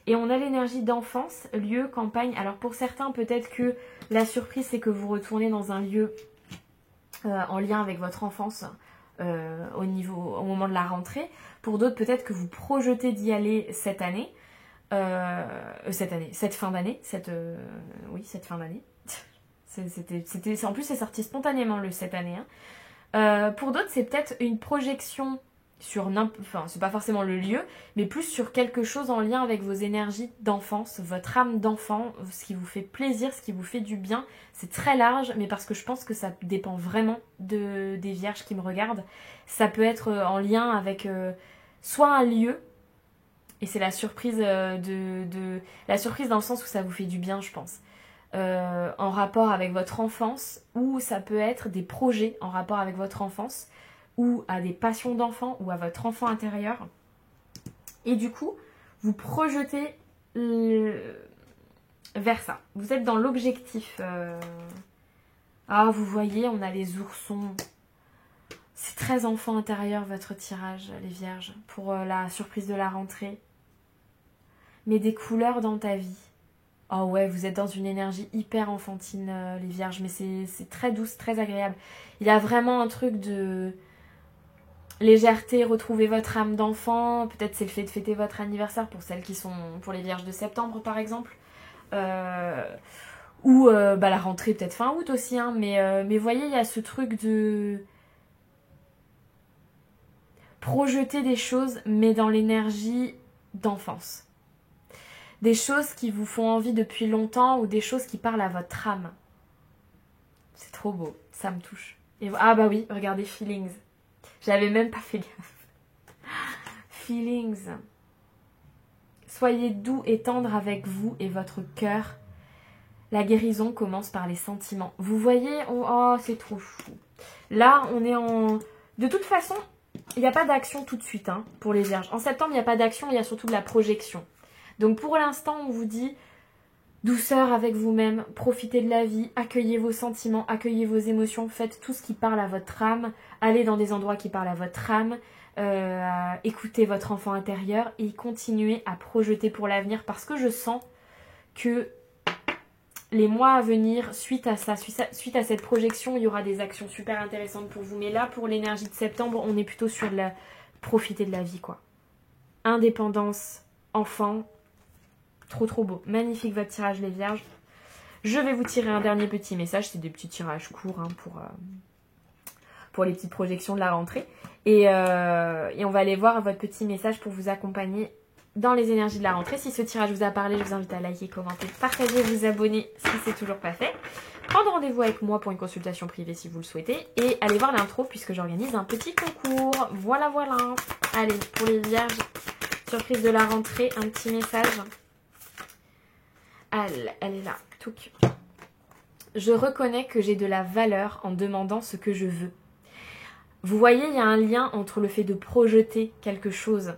Et on a l'énergie d'enfance, lieu, campagne. Alors pour certains, peut-être que la surprise, c'est que vous retournez dans un lieu en lien avec votre enfance au moment de la rentrée. Pour d'autres, peut-être que vous projetez d'y aller cette année. Cette fin d'année. Cette fin d'année. En plus, c'est sorti spontanément cette année. Hein. Pour d'autres, c'est peut-être une projection sur c'est pas forcément le lieu, mais plus sur quelque chose en lien avec vos énergies d'enfance, votre âme d'enfant, ce qui vous fait plaisir, ce qui vous fait du bien. C'est très large, mais parce que je pense que ça dépend vraiment des vierges qui me regardent. Ça peut être en lien avec soit un lieu, et c'est la surprise la surprise dans le sens où ça vous fait du bien, je pense. En rapport avec votre enfance, ou ça peut être des projets en rapport avec votre enfance, ou à des passions d'enfant, ou à votre enfant intérieur. Et du coup, vous projetez vers ça. Vous êtes dans l'objectif. Ah, vous voyez, on a les oursons. C'est très enfant intérieur, votre tirage, les vierges, pour la surprise de la rentrée. Mais des couleurs dans ta vie. Oh ouais, vous êtes dans une énergie hyper enfantine, les vierges, mais c'est très douce, très agréable. Il y a vraiment un truc de légèreté, retrouver votre âme d'enfant. Peut-être c'est le fait de fêter votre anniversaire pour celles qui sont pour les vierges de septembre, par exemple. Ou la rentrée, peut-être fin août aussi. Hein, mais voyez, il y a ce truc de projeter des choses, mais dans l'énergie d'enfance. Des choses qui vous font envie depuis longtemps ou des choses qui parlent à votre âme. C'est trop beau, ça me touche. Ah bah oui, regardez Feelings. J'avais même pas fait gaffe. Feelings. Soyez doux et tendre avec vous et votre cœur. La guérison commence par les sentiments. Vous voyez, oh c'est trop chou. Là, on est en... De toute façon, il n'y a pas d'action tout de suite hein, pour les vierges. En septembre, il n'y a pas d'action, il y a surtout de la projection. Donc pour l'instant, on vous dit douceur avec vous-même, profitez de la vie, accueillez vos sentiments, accueillez vos émotions, faites tout ce qui parle à votre âme, allez dans des endroits qui parlent à votre âme, écoutez votre enfant intérieur et continuez à projeter pour l'avenir parce que je sens que les mois à venir, suite à ça, suite à cette projection, il y aura des actions super intéressantes pour vous. Mais là, pour l'énergie de septembre, on est plutôt sur profiter de la vie, quoi. Indépendance, enfant, trop beau. Magnifique votre tirage, les vierges. Je vais vous tirer un dernier petit message. C'est des petits tirages courts hein, pour les petites projections de la rentrée. Et on va aller voir votre petit message pour vous accompagner dans les énergies de la rentrée. Si ce tirage vous a parlé, je vous invite à liker, commenter, partager, vous abonner si c'est toujours pas fait. Prendre rendez-vous avec moi pour une consultation privée si vous le souhaitez. Et allez voir l'intro puisque j'organise un petit concours. Voilà. Allez, pour les vierges, surprise de la rentrée, un petit message. Elle est là. Touc. Je reconnais que j'ai de la valeur en demandant ce que je veux. Vous voyez, il y a un lien entre le fait de projeter quelque chose,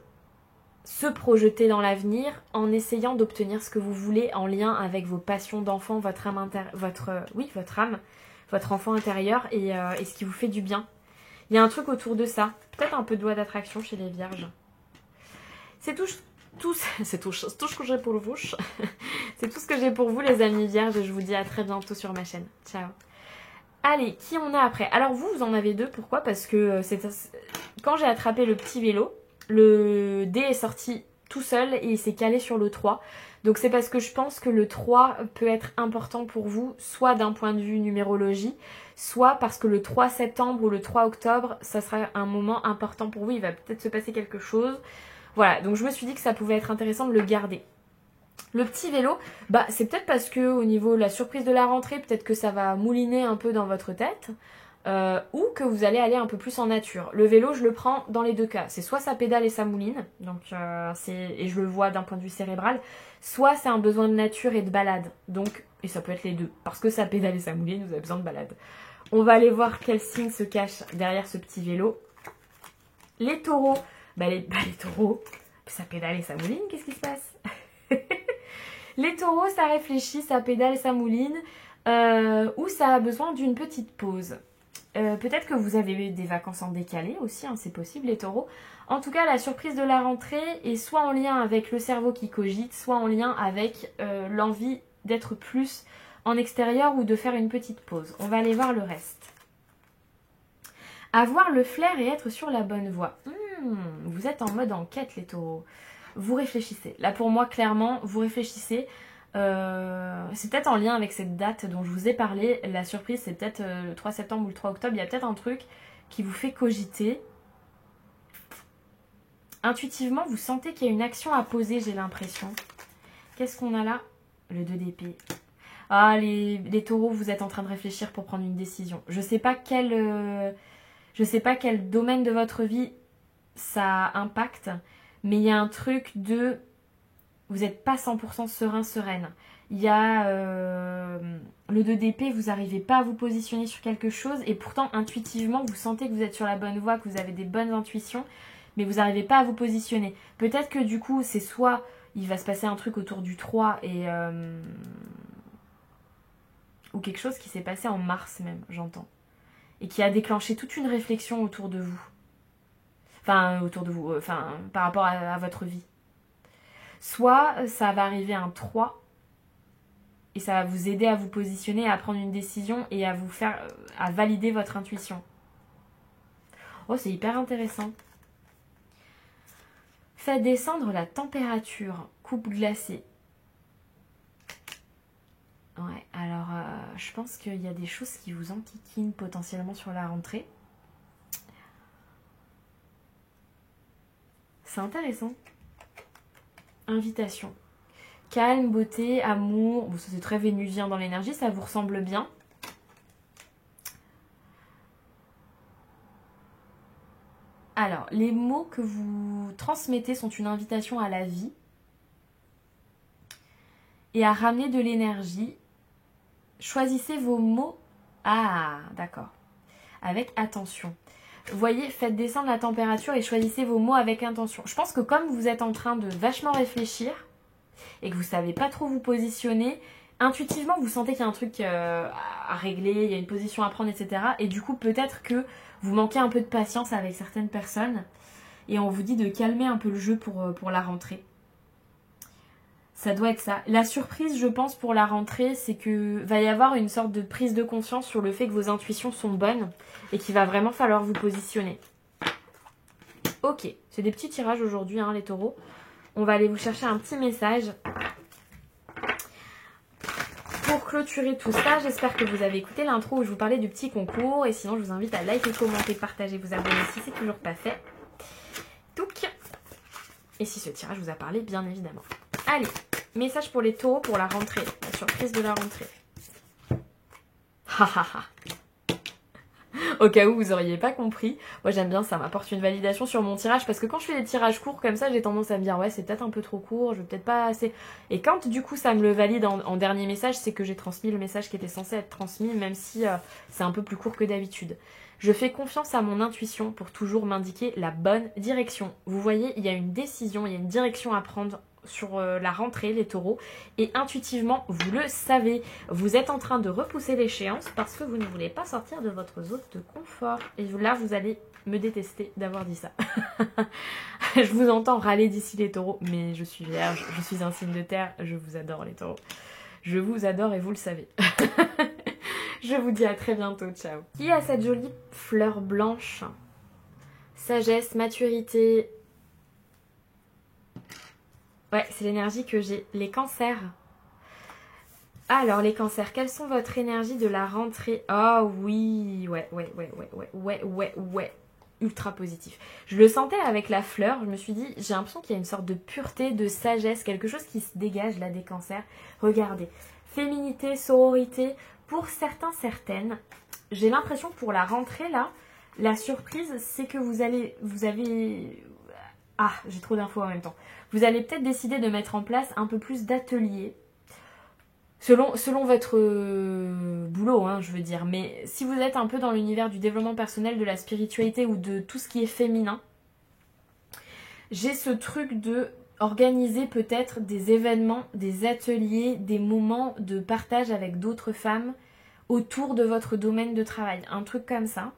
se projeter dans l'avenir en essayant d'obtenir ce que vous voulez en lien avec vos passions d'enfant, votre âme, votre enfant intérieur et ce qui vous fait du bien. Il y a un truc autour de ça. Peut-être un peu de loi d'attraction chez les vierges. C'est tout ce que j'ai pour vous. C'est tout ce que j'ai pour vous les amis vierges et je vous dis à très bientôt sur ma chaîne. Ciao. Allez, qui on a après? Alors vous en avez deux. Pourquoi? Parce que quand j'ai attrapé le petit vélo, le dé est sorti tout seul et il s'est calé sur le 3. Donc c'est parce que je pense que le 3 peut être important pour vous, soit d'un point de vue numérologie, soit parce que le 3 septembre ou le 3 octobre, ça sera un moment important pour vous. Il va peut-être se passer quelque chose. Voilà, donc je me suis dit que ça pouvait être intéressant de le garder. Le petit vélo, c'est peut-être parce que au niveau de la surprise de la rentrée, peut-être que ça va mouliner un peu dans votre tête, ou que vous allez aller un peu plus en nature. Le vélo, je le prends dans les deux cas. C'est soit ça pédale et ça mouline, donc et je le vois d'un point de vue cérébral, soit c'est un besoin de nature et de balade. Donc, et ça peut être les deux, parce que ça pédale et ça mouline, vous avez besoin de balade. On va aller voir quel signe se cache derrière ce petit vélo. Les taureaux. Les taureaux, ça pédale et ça mouline, qu'est-ce qui se passe? Les taureaux, ça réfléchit, ça pédale, ça mouline, ou ça a besoin d'une petite pause. Peut-être que vous avez eu des vacances en décalé aussi, hein, c'est possible les taureaux. En tout cas, la surprise de la rentrée est soit en lien avec le cerveau qui cogite, soit en lien avec l'envie d'être plus en extérieur ou de faire une petite pause. On va aller voir le reste. Avoir le flair et être sur la bonne voie. Vous êtes en mode enquête les taureaux. Vous réfléchissez. Là pour moi clairement vous réfléchissez. C'est peut-être en lien avec cette date dont je vous ai parlé. La surprise c'est peut-être le 3 septembre ou le 3 octobre. Il y a peut-être un truc qui vous fait cogiter. Intuitivement vous sentez qu'il y a une action à poser, j'ai l'impression. Qu'est-ce qu'on a là? Le 2 d'épée. Ah les taureaux, vous êtes en train de réfléchir pour prendre une décision. Je sais pas quel domaine de votre vie ça impacte, mais il y a un truc de vous n'êtes pas 100% sereine. Il y a le 2 d'épée, vous n'arrivez pas à vous positionner sur quelque chose et pourtant intuitivement vous sentez que vous êtes sur la bonne voie, que vous avez des bonnes intuitions, mais vous n'arrivez pas à vous positionner. Peut-être que du coup c'est soit il va se passer un truc autour du 3 ou quelque chose qui s'est passé en mars même, j'entends, et qui a déclenché toute une réflexion autour de vous. Par rapport à votre vie. Soit ça va arriver un 3 et ça va vous aider à vous positionner, à prendre une décision et à vous faire, à valider votre intuition. Oh, c'est hyper intéressant. Faites descendre la température, coupe glacée. Ouais, alors je pense qu'il y a des choses qui vous enquiquinent potentiellement sur la rentrée. C'est intéressant. Invitation. Calme, beauté, amour. Bon, ça c'est très vénusien dans l'énergie, ça vous ressemble bien. Alors, les mots que vous transmettez sont une invitation à la vie et à ramener de l'énergie. Choisissez vos mots. Ah, d'accord. Avec attention. Voyez, faites descendre la température et choisissez vos mots avec intention. Je pense que comme vous êtes en train de vachement réfléchir et que vous ne savez pas trop vous positionner, intuitivement vous sentez qu'il y a un truc à régler, il y a une position à prendre, etc. Et du coup peut-être que vous manquez un peu de patience avec certaines personnes. et on vous dit de calmer un peu le jeu pour la rentrée. Ça doit être ça. La surprise, je pense, pour la rentrée, c'est que va y avoir une sorte de prise de conscience sur le fait que vos intuitions sont bonnes et qu'il va vraiment falloir vous positionner. Ok, c'est des petits tirages aujourd'hui, hein, les taureaux. On va aller vous chercher un petit message. Pour clôturer tout ça, j'espère que vous avez écouté l'intro où je vous parlais du petit concours. Et sinon, je vous invite à liker, commenter, partager, vous abonner si c'est toujours pas fait. Touc. Et si ce tirage vous a parlé, bien évidemment. Allez, message pour les taureaux pour la rentrée. La surprise de la rentrée. Ha ha ha. Au cas où vous n'auriez pas compris, moi j'aime bien ça, m'apporte une validation sur mon tirage parce que quand je fais des tirages courts comme ça, j'ai tendance à me dire ouais c'est peut-être un peu trop court, je veux peut-être pas assez. Et quand du coup ça me le valide en dernier message, c'est que j'ai transmis le message qui était censé être transmis, même si c'est un peu plus court que d'habitude. Je fais confiance à mon intuition pour toujours m'indiquer la bonne direction. Vous voyez, il y a une décision, il y a une direction à prendre sur la rentrée, les taureaux, et intuitivement, vous le savez, vous êtes en train de repousser l'échéance parce que vous ne voulez pas sortir de votre zone de confort. Et là, vous allez me détester d'avoir dit ça. Je vous entends râler d'ici les taureaux, mais je suis vierge, je suis un signe de terre, je vous adore les taureaux. Je vous adore et vous le savez. Je vous dis à très bientôt, ciao. Qui a cette jolie fleur blanche? Sagesse, maturité. Ouais, c'est l'énergie que j'ai. Les cancers. Alors, les cancers, quelles sont votre énergie de la rentrée? Oh oui, ouais. Ultra positif. Je le sentais avec la fleur, je me suis dit, j'ai l'impression qu'il y a une sorte de pureté, de sagesse, quelque chose qui se dégage là des cancers. Regardez, féminité, sororité, pour certains, certaines, j'ai l'impression pour la rentrée là, la surprise, c'est que vous avez... Ah, j'ai trop d'infos en même temps. Vous allez peut-être décider de mettre en place un peu plus d'ateliers, selon votre boulot, hein, je veux dire. Mais si vous êtes un peu dans l'univers du développement personnel, de la spiritualité ou de tout ce qui est féminin, j'ai ce truc de organiser peut-être des événements, des ateliers, des moments de partage avec d'autres femmes autour de votre domaine de travail. Un truc comme ça.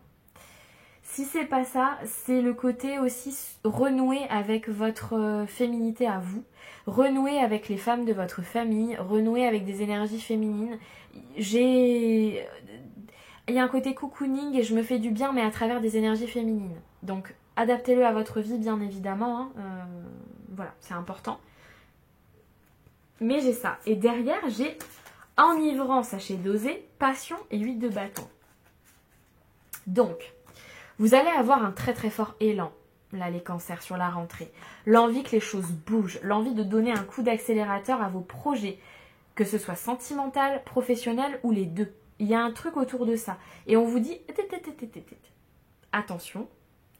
Si c'est pas ça, c'est le côté aussi renouer avec votre féminité à vous, renouer avec les femmes de votre famille, renouer avec des énergies féminines. Il y a un côté cocooning et je me fais du bien, mais à travers des énergies féminines. Donc, adaptez-le à votre vie, bien évidemment. Hein. Voilà, c'est important. Mais j'ai ça. Et derrière, j'ai enivrant, sachez doser, passion et 8 de bâton. Donc... vous allez avoir un très très fort élan, là les cancers, sur la rentrée. L'envie que les choses bougent, l'envie de donner un coup d'accélérateur à vos projets, que ce soit sentimental, professionnel ou les deux. Il y a un truc autour de ça. Et on vous dit, attention,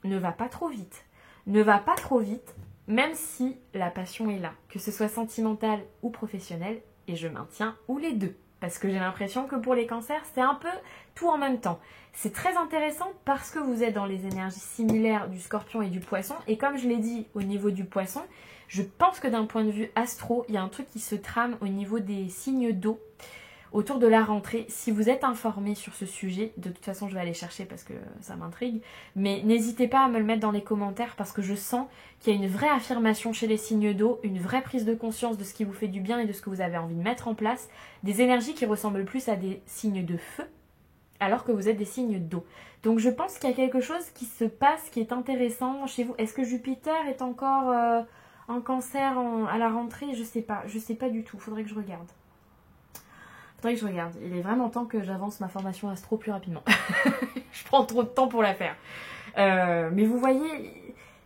ne va pas trop vite. Ne va pas trop vite, même si la passion est là, que ce soit sentimental ou professionnel, et je maintiens, ou les deux. Parce que j'ai l'impression que pour les cancers, c'est un peu tout en même temps. C'est très intéressant parce que vous êtes dans les énergies similaires du scorpion et du poisson. Et comme je l'ai dit au niveau du poisson, je pense que d'un point de vue astro, il y a un truc qui se trame au niveau des signes d'eau autour de la rentrée. Si vous êtes informé sur ce sujet, de toute façon je vais aller chercher parce que ça m'intrigue, mais n'hésitez pas à me le mettre dans les commentaires parce que je sens qu'il y a une vraie affirmation chez les signes d'eau, une vraie prise de conscience de ce qui vous fait du bien et de ce que vous avez envie de mettre en place, des énergies qui ressemblent plus à des signes de feu alors que vous êtes des signes d'eau. Donc je pense qu'il y a quelque chose qui se passe qui est intéressant chez vous. Est-ce que Jupiter est encore en cancer à la rentrée? Je sais pas du tout, faudrait que je regarde. Il est vraiment temps que j'avance ma formation astro plus rapidement. Je prends trop de temps pour la faire. Mais vous voyez,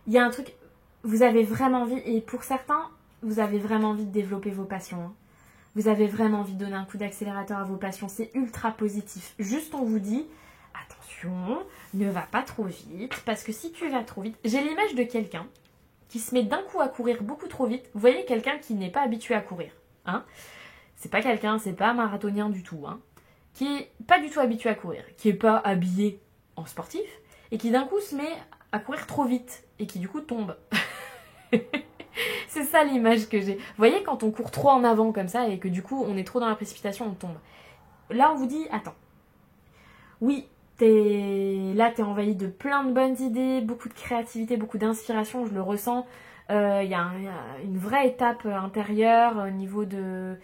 il y a un truc, vous avez vraiment envie, et pour certains, vous avez vraiment envie de développer vos passions. Hein. Vous avez vraiment envie de donner un coup d'accélérateur à vos passions. C'est ultra positif. Juste on vous dit, attention, ne va pas trop vite, parce que si tu vas trop vite... J'ai l'image de quelqu'un qui se met d'un coup à courir beaucoup trop vite. Vous voyez, quelqu'un qui n'est pas habitué à courir. Hein, c'est pas quelqu'un, c'est pas un marathonien du tout, hein, qui est pas du tout habitué à courir, qui est pas habillé en sportif, et qui d'un coup se met à courir trop vite, et qui du coup tombe. C'est ça l'image que j'ai. Vous voyez, quand on court trop en avant comme ça, et que du coup on est trop dans la précipitation, on tombe. Là on vous dit, attends, oui, Là, t'es envahi de plein de bonnes idées, beaucoup de créativité, beaucoup d'inspiration, je le ressens. Il y a une vraie étape intérieure au niveau de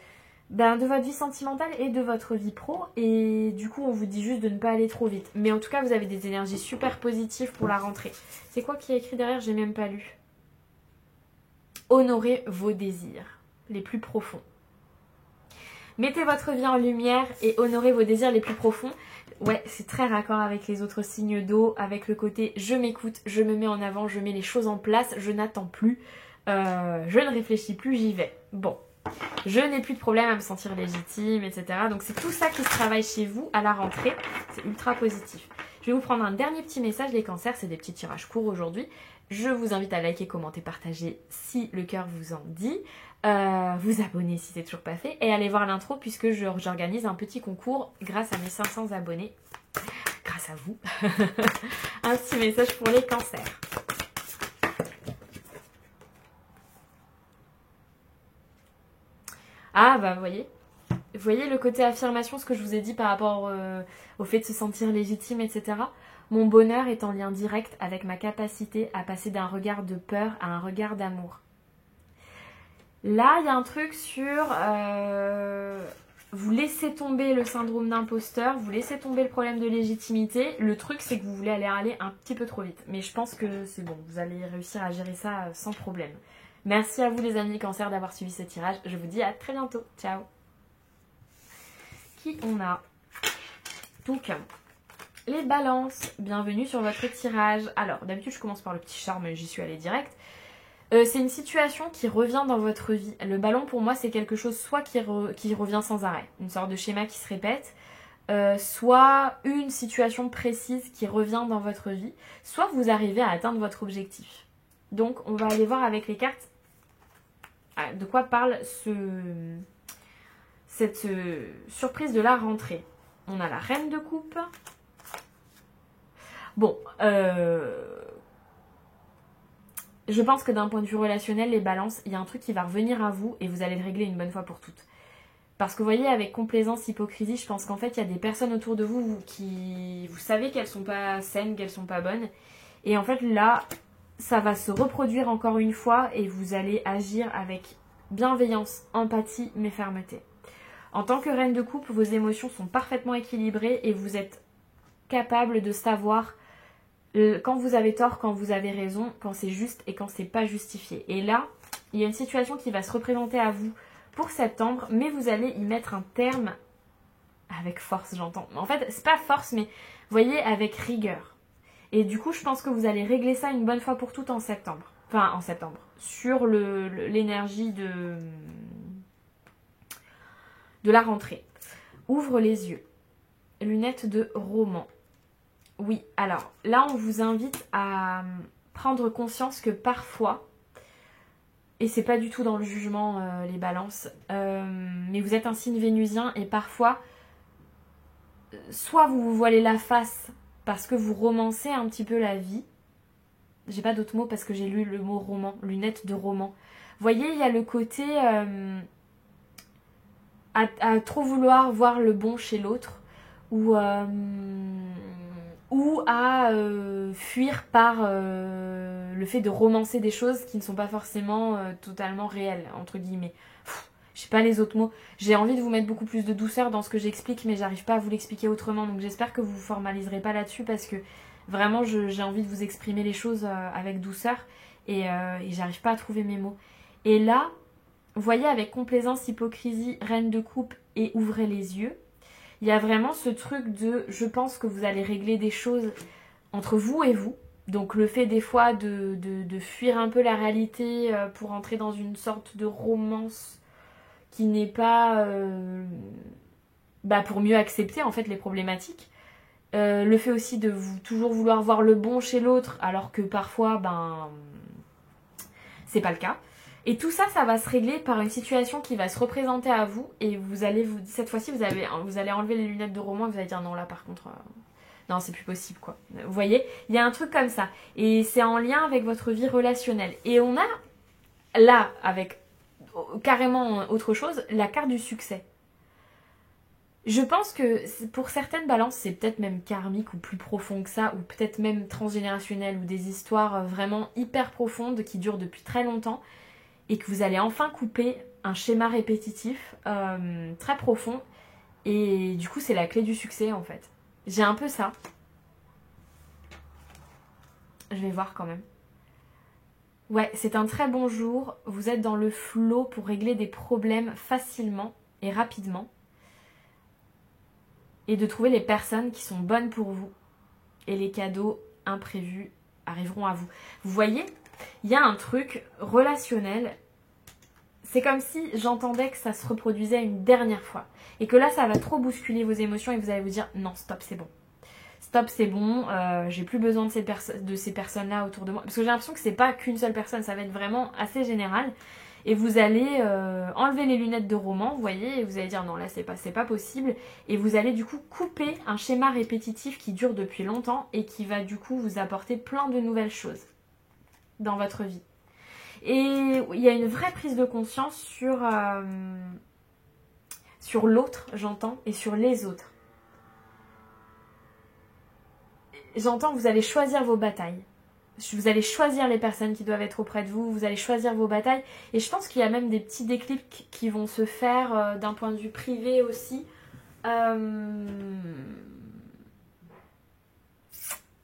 votre vie sentimentale et de votre vie pro. Et du coup, on vous dit juste de ne pas aller trop vite. Mais en tout cas, vous avez des énergies super positives pour la rentrée. C'est quoi qui est écrit derrière? J'ai même pas lu. Honorez vos désirs les plus profonds. Mettez votre vie en lumière et honorez vos désirs les plus profonds. Ouais, c'est très raccord avec les autres signes d'eau, avec le côté je m'écoute, je me mets en avant, je mets les choses en place, je n'attends plus, je ne réfléchis plus, j'y vais. Bon, je n'ai plus de problème à me sentir légitime, etc. Donc c'est tout ça qui se travaille chez vous à la rentrée, c'est ultra positif. Je vais vous prendre un dernier petit message, les cancers, c'est des petits tirages courts aujourd'hui. Je vous invite à liker, commenter, partager si le cœur vous en dit. Vous abonner si c'est toujours pas fait. Et allez voir l'intro puisque j'organise un petit concours grâce à mes 500 abonnés. Grâce à vous. Un petit message pour les cancers. Ah bah vous voyez le côté affirmation, ce que je vous ai dit par rapport au fait de se sentir légitime, etc. Mon bonheur est en lien direct avec ma capacité à passer d'un regard de peur à un regard d'amour. Là, il y a un truc sur... vous laissez tomber le syndrome d'imposteur, vous laissez tomber le problème de légitimité. Le truc, c'est que vous voulez aller un petit peu trop vite. Mais je pense que c'est bon, vous allez réussir à gérer ça sans problème. Merci à vous les amis cancers d'avoir suivi ce tirage. Je vous dis à très bientôt. Ciao. Qui on a? Donc, les balances, bienvenue sur votre tirage. Alors, d'habitude, je commence par le petit charme, mais j'y suis allée direct. C'est une situation qui revient dans votre vie. Le ballon, pour moi, c'est quelque chose soit qui revient sans arrêt, une sorte de schéma qui se répète, soit une situation précise qui revient dans votre vie, soit vous arrivez à atteindre votre objectif. Donc, on va aller voir avec les cartes de quoi parle cette surprise de la rentrée. On a la reine de coupe. Bon, je pense que d'un point de vue relationnel, les balances, il y a un truc qui va revenir à vous et vous allez le régler une bonne fois pour toutes. Parce que vous voyez, avec complaisance, hypocrisie, je pense qu'en fait, il y a des personnes autour de vous qui... Vous savez qu'elles sont pas saines, qu'elles sont pas bonnes. Et en fait, là, ça va se reproduire encore une fois et vous allez agir avec bienveillance, empathie, mais fermeté. En tant que reine de coupe, vos émotions sont parfaitement équilibrées et vous êtes capable de savoir quand vous avez tort, quand vous avez raison, quand c'est juste et quand c'est pas justifié. Et là, il y a une situation qui va se représenter à vous pour septembre, mais vous allez y mettre un terme avec force, j'entends. En fait, c'est pas force, mais vous voyez, avec rigueur. Et du coup, je pense que vous allez régler ça une bonne fois pour toutes en septembre. Enfin, en septembre. Sur l'énergie de la rentrée. Ouvre les yeux. Lunettes de roman. Oui, alors là on vous invite à prendre conscience que parfois, et c'est pas du tout dans le jugement les balances, mais vous êtes un signe vénusien et parfois, soit vous vous voilez la face parce que vous romancez un petit peu la vie, j'ai pas d'autres mots parce que j'ai lu le mot roman, lunettes de roman. Vous voyez, il y a le côté à trop vouloir voir le bon chez l'autre ou à fuir par le fait de romancer des choses qui ne sont pas forcément totalement réelles, entre guillemets. Je sais pas les autres mots. J'ai envie de vous mettre beaucoup plus de douceur dans ce que j'explique, mais j'arrive pas à vous l'expliquer autrement. Donc j'espère que vous vous formaliserez pas là-dessus parce que vraiment j'ai envie de vous exprimer les choses avec douceur et j'arrive pas à trouver mes mots. Et là, vous voyez, avec complaisance, hypocrisie, reine de coupe et ouvrez les yeux, il y a vraiment ce truc de je pense que vous allez régler des choses entre vous et vous. Donc le fait des fois de fuir un peu la réalité pour entrer dans une sorte de romance qui n'est pas pour mieux accepter en fait les problématiques. Le fait aussi de toujours vouloir voir le bon chez l'autre alors que parfois c'est pas le cas. Et tout ça, ça va se régler par une situation qui va se représenter à vous et vous allez cette fois-ci vous allez enlever les lunettes de roman et vous allez dire non là par contre non c'est plus possible quoi. Vous voyez, il y a un truc comme ça et c'est en lien avec votre vie relationnelle. Et on a là avec carrément autre chose, la carte du succès. Je pense que pour certaines balances, c'est peut-être même karmique ou plus profond que ça, ou peut-être même transgénérationnel, ou des histoires vraiment hyper profondes qui durent depuis très longtemps, et que vous allez enfin couper un schéma répétitif très profond, et du coup c'est la clé du succès en fait. J'ai un peu ça. Je vais voir quand même. Ouais, c'est un très bon jour, vous êtes dans le flow pour régler des problèmes facilement et rapidement, et de trouver les personnes qui sont bonnes pour vous. Et les cadeaux imprévus arriveront à vous. Vous voyez, il y a un truc relationnel. C'est comme si j'entendais que ça se reproduisait une dernière fois. Et que là, ça va trop bousculer vos émotions et vous allez vous dire « Non, stop, c'est bon. Stop, c'est bon. J'ai plus besoin de ces personnes-là autour de moi. » Parce que j'ai l'impression que c'est pas qu'une seule personne. Ça va être vraiment assez général. Et vous allez enlever les lunettes de roman, vous voyez, et vous allez dire non, là c'est pas possible. Et vous allez du coup couper un schéma répétitif qui dure depuis longtemps et qui va du coup vous apporter plein de nouvelles choses dans votre vie. Et il y a une vraie prise de conscience sur l'autre, j'entends, et sur les autres. J'entends que vous allez choisir vos batailles. Vous allez choisir les personnes qui doivent être auprès de vous, vous allez choisir vos batailles. Et je pense qu'il y a même des petits déclics qui vont se faire d'un point de vue privé aussi.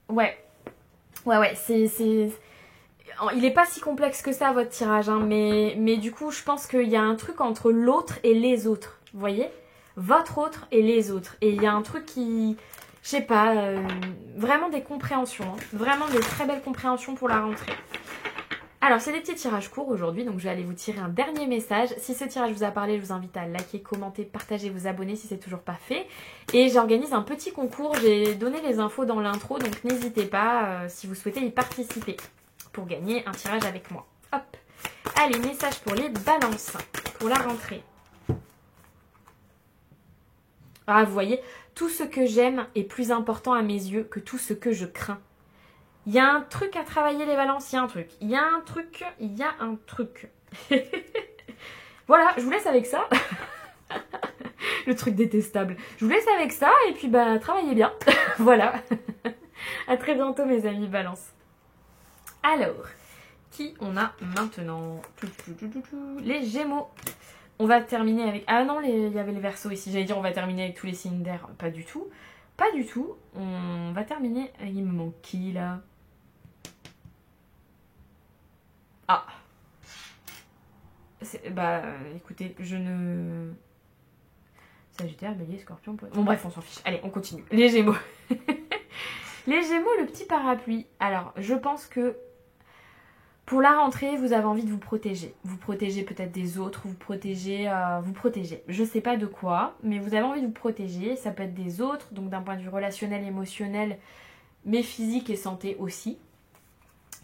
Ouais, il est pas si complexe que ça votre tirage, hein, mais du coup je pense qu'il y a un truc entre l'autre et les autres, vous voyez, votre autre et les autres. Et il y a un truc qui... Je sais pas, vraiment des compréhensions, hein. Vraiment des très belles compréhensions pour la rentrée. Alors, c'est des petits tirages courts aujourd'hui, donc je vais aller vous tirer un dernier message. Si ce tirage vous a parlé, je vous invite à liker, commenter, partager, vous abonner si c'est toujours pas fait. Et j'organise un petit concours, j'ai donné les infos dans l'intro, donc n'hésitez pas si vous souhaitez y participer pour gagner un tirage avec moi. Hop. Allez, message pour les balances, pour la rentrée. Ah, vous voyez, tout ce que j'aime est plus important à mes yeux que tout ce que je crains. Il y a un truc à travailler les balances, il y a un truc. Il y a un truc. Voilà, je vous laisse avec ça. Le truc détestable. Je vous laisse avec ça et puis bah travaillez bien. Voilà. À très bientôt mes amis balance. Alors, qui on a maintenant? Les Gémeaux. On va terminer avec... Ah non, il y avait les Verseaux ici. J'allais dire on va terminer avec tous les signes d'air. Pas du tout. Pas du tout. On va terminer... Il me manque qui là? Ah. Bah écoutez, je ne... Sagittaire, Bélier, Scorpion... Bon bref, on s'en fiche. Allez, on continue. Les Gémeaux. Les Gémeaux, le petit parapluie. Alors, je pense que... Pour la rentrée, vous avez envie de vous protéger. Vous protégez peut-être des autres, vous protégez. Je sais pas de quoi, mais vous avez envie de vous protéger. Ça peut être des autres, donc d'un point de vue relationnel, émotionnel, mais physique et santé aussi.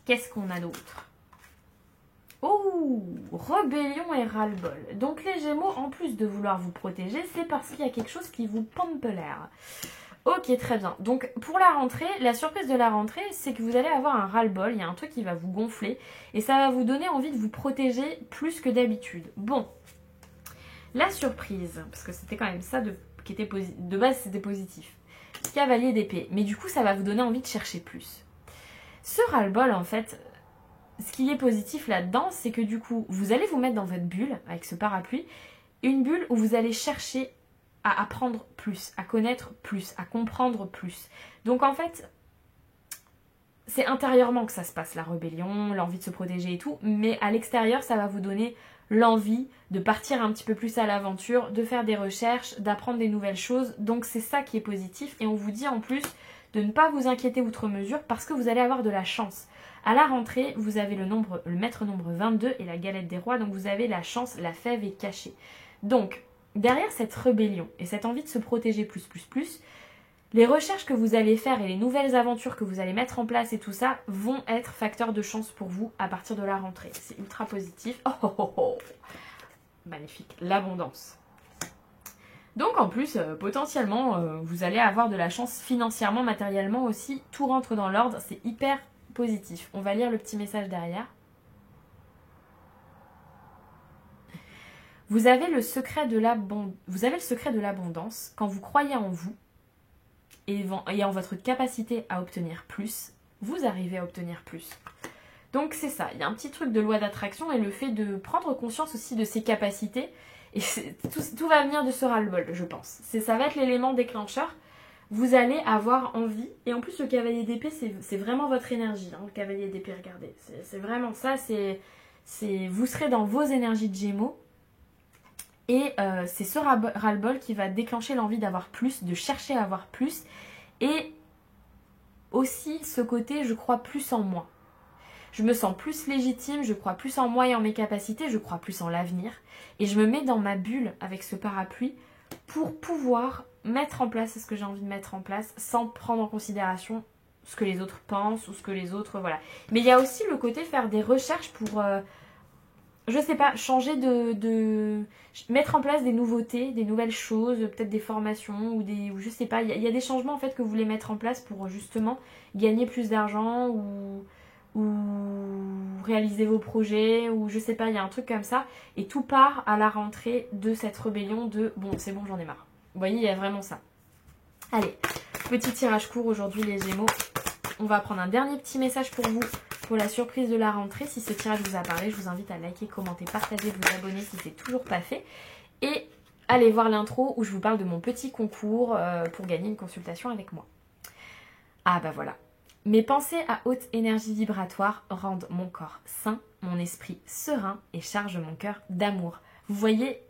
Qu'est-ce qu'on a d'autre? Oh, rébellion et ras-le-bol. Donc les Gémeaux, en plus de vouloir vous protéger, c'est parce qu'il y a quelque chose qui vous pompe l'air. Ok, très bien. Donc pour la rentrée, la surprise de la rentrée, c'est que vous allez avoir un ras-le-bol, il y a un truc qui va vous gonfler et ça va vous donner envie de vous protéger plus que d'habitude. Bon, la surprise, parce que c'était quand même ça qui était de base c'était positif. Cavalier d'épée, mais du coup ça va vous donner envie de chercher plus. Ce ras-le-bol en fait, ce qui est positif là-dedans, c'est que du coup vous allez vous mettre dans votre bulle avec ce parapluie, une bulle où vous allez chercher à apprendre plus, à connaître plus, à comprendre plus. Donc en fait, c'est intérieurement que ça se passe, la rébellion, l'envie de se protéger et tout, mais à l'extérieur, ça va vous donner l'envie de partir un petit peu plus à l'aventure, de faire des recherches, d'apprendre des nouvelles choses. Donc c'est ça qui est positif et on vous dit en plus de ne pas vous inquiéter outre mesure parce que vous allez avoir de la chance. À la rentrée, vous avez le maître nombre 22 et la galette des rois, donc vous avez la chance, la fève est cachée. Donc, derrière cette rébellion et cette envie de se protéger plus, les recherches que vous allez faire et les nouvelles aventures que vous allez mettre en place et tout ça vont être facteurs de chance pour vous à partir de la rentrée. C'est ultra positif. Oh, oh, oh, oh. Magnifique, l'abondance. Donc en plus, potentiellement, vous allez avoir de la chance financièrement, matériellement aussi. Tout rentre dans l'ordre, c'est hyper positif. On va lire le petit message derrière. Vous avez le secret de l'abondance quand vous croyez en vous et en votre capacité à obtenir plus, vous arrivez à obtenir plus. Donc c'est ça, il y a un petit truc de loi d'attraction et le fait de prendre conscience aussi de ses capacités. Et tout va venir de ce ras-le-bol, je pense. Ça va être l'élément déclencheur. Vous allez avoir envie. Et en plus, le cavalier d'épée, c'est vraiment votre énergie. Hein, le cavalier d'épée, regardez. C'est vraiment ça. Vous serez dans vos énergies de Gémeaux. Et c'est ce ras-le-bol qui va déclencher l'envie d'avoir plus, de chercher à avoir plus. Et aussi ce côté, je crois plus en moi. Je me sens plus légitime, je crois plus en moi et en mes capacités, je crois plus en l'avenir. Et je me mets dans ma bulle avec ce parapluie pour pouvoir mettre en place ce que j'ai envie de mettre en place sans prendre en considération ce que les autres pensent ou ce que les autres... Voilà. Mais il y a aussi le côté faire des recherches pour, je sais pas, changer mettre en place des nouveautés, des nouvelles choses, peut-être des formations ou je sais pas. Il y a des changements en fait que vous voulez mettre en place pour justement gagner plus d'argent ou réaliser vos projets, ou je sais pas, il y a un truc comme ça, et tout part à la rentrée de cette rébellion de bon, c'est bon, j'en ai marre. Vous voyez, il y a vraiment ça. Allez, petit tirage court aujourd'hui les Gémeaux. On va prendre un dernier petit message pour vous, pour la surprise de la rentrée. Si ce tirage vous a parlé, je vous invite à liker, commenter, partager, vous abonner si c'est toujours pas fait, et allez voir l'intro où je vous parle de mon petit concours pour gagner une consultation avec moi. Ah bah voilà. Mes pensées à haute énergie vibratoire rendent mon corps sain, mon esprit serein et chargent mon cœur d'amour. Vous voyez,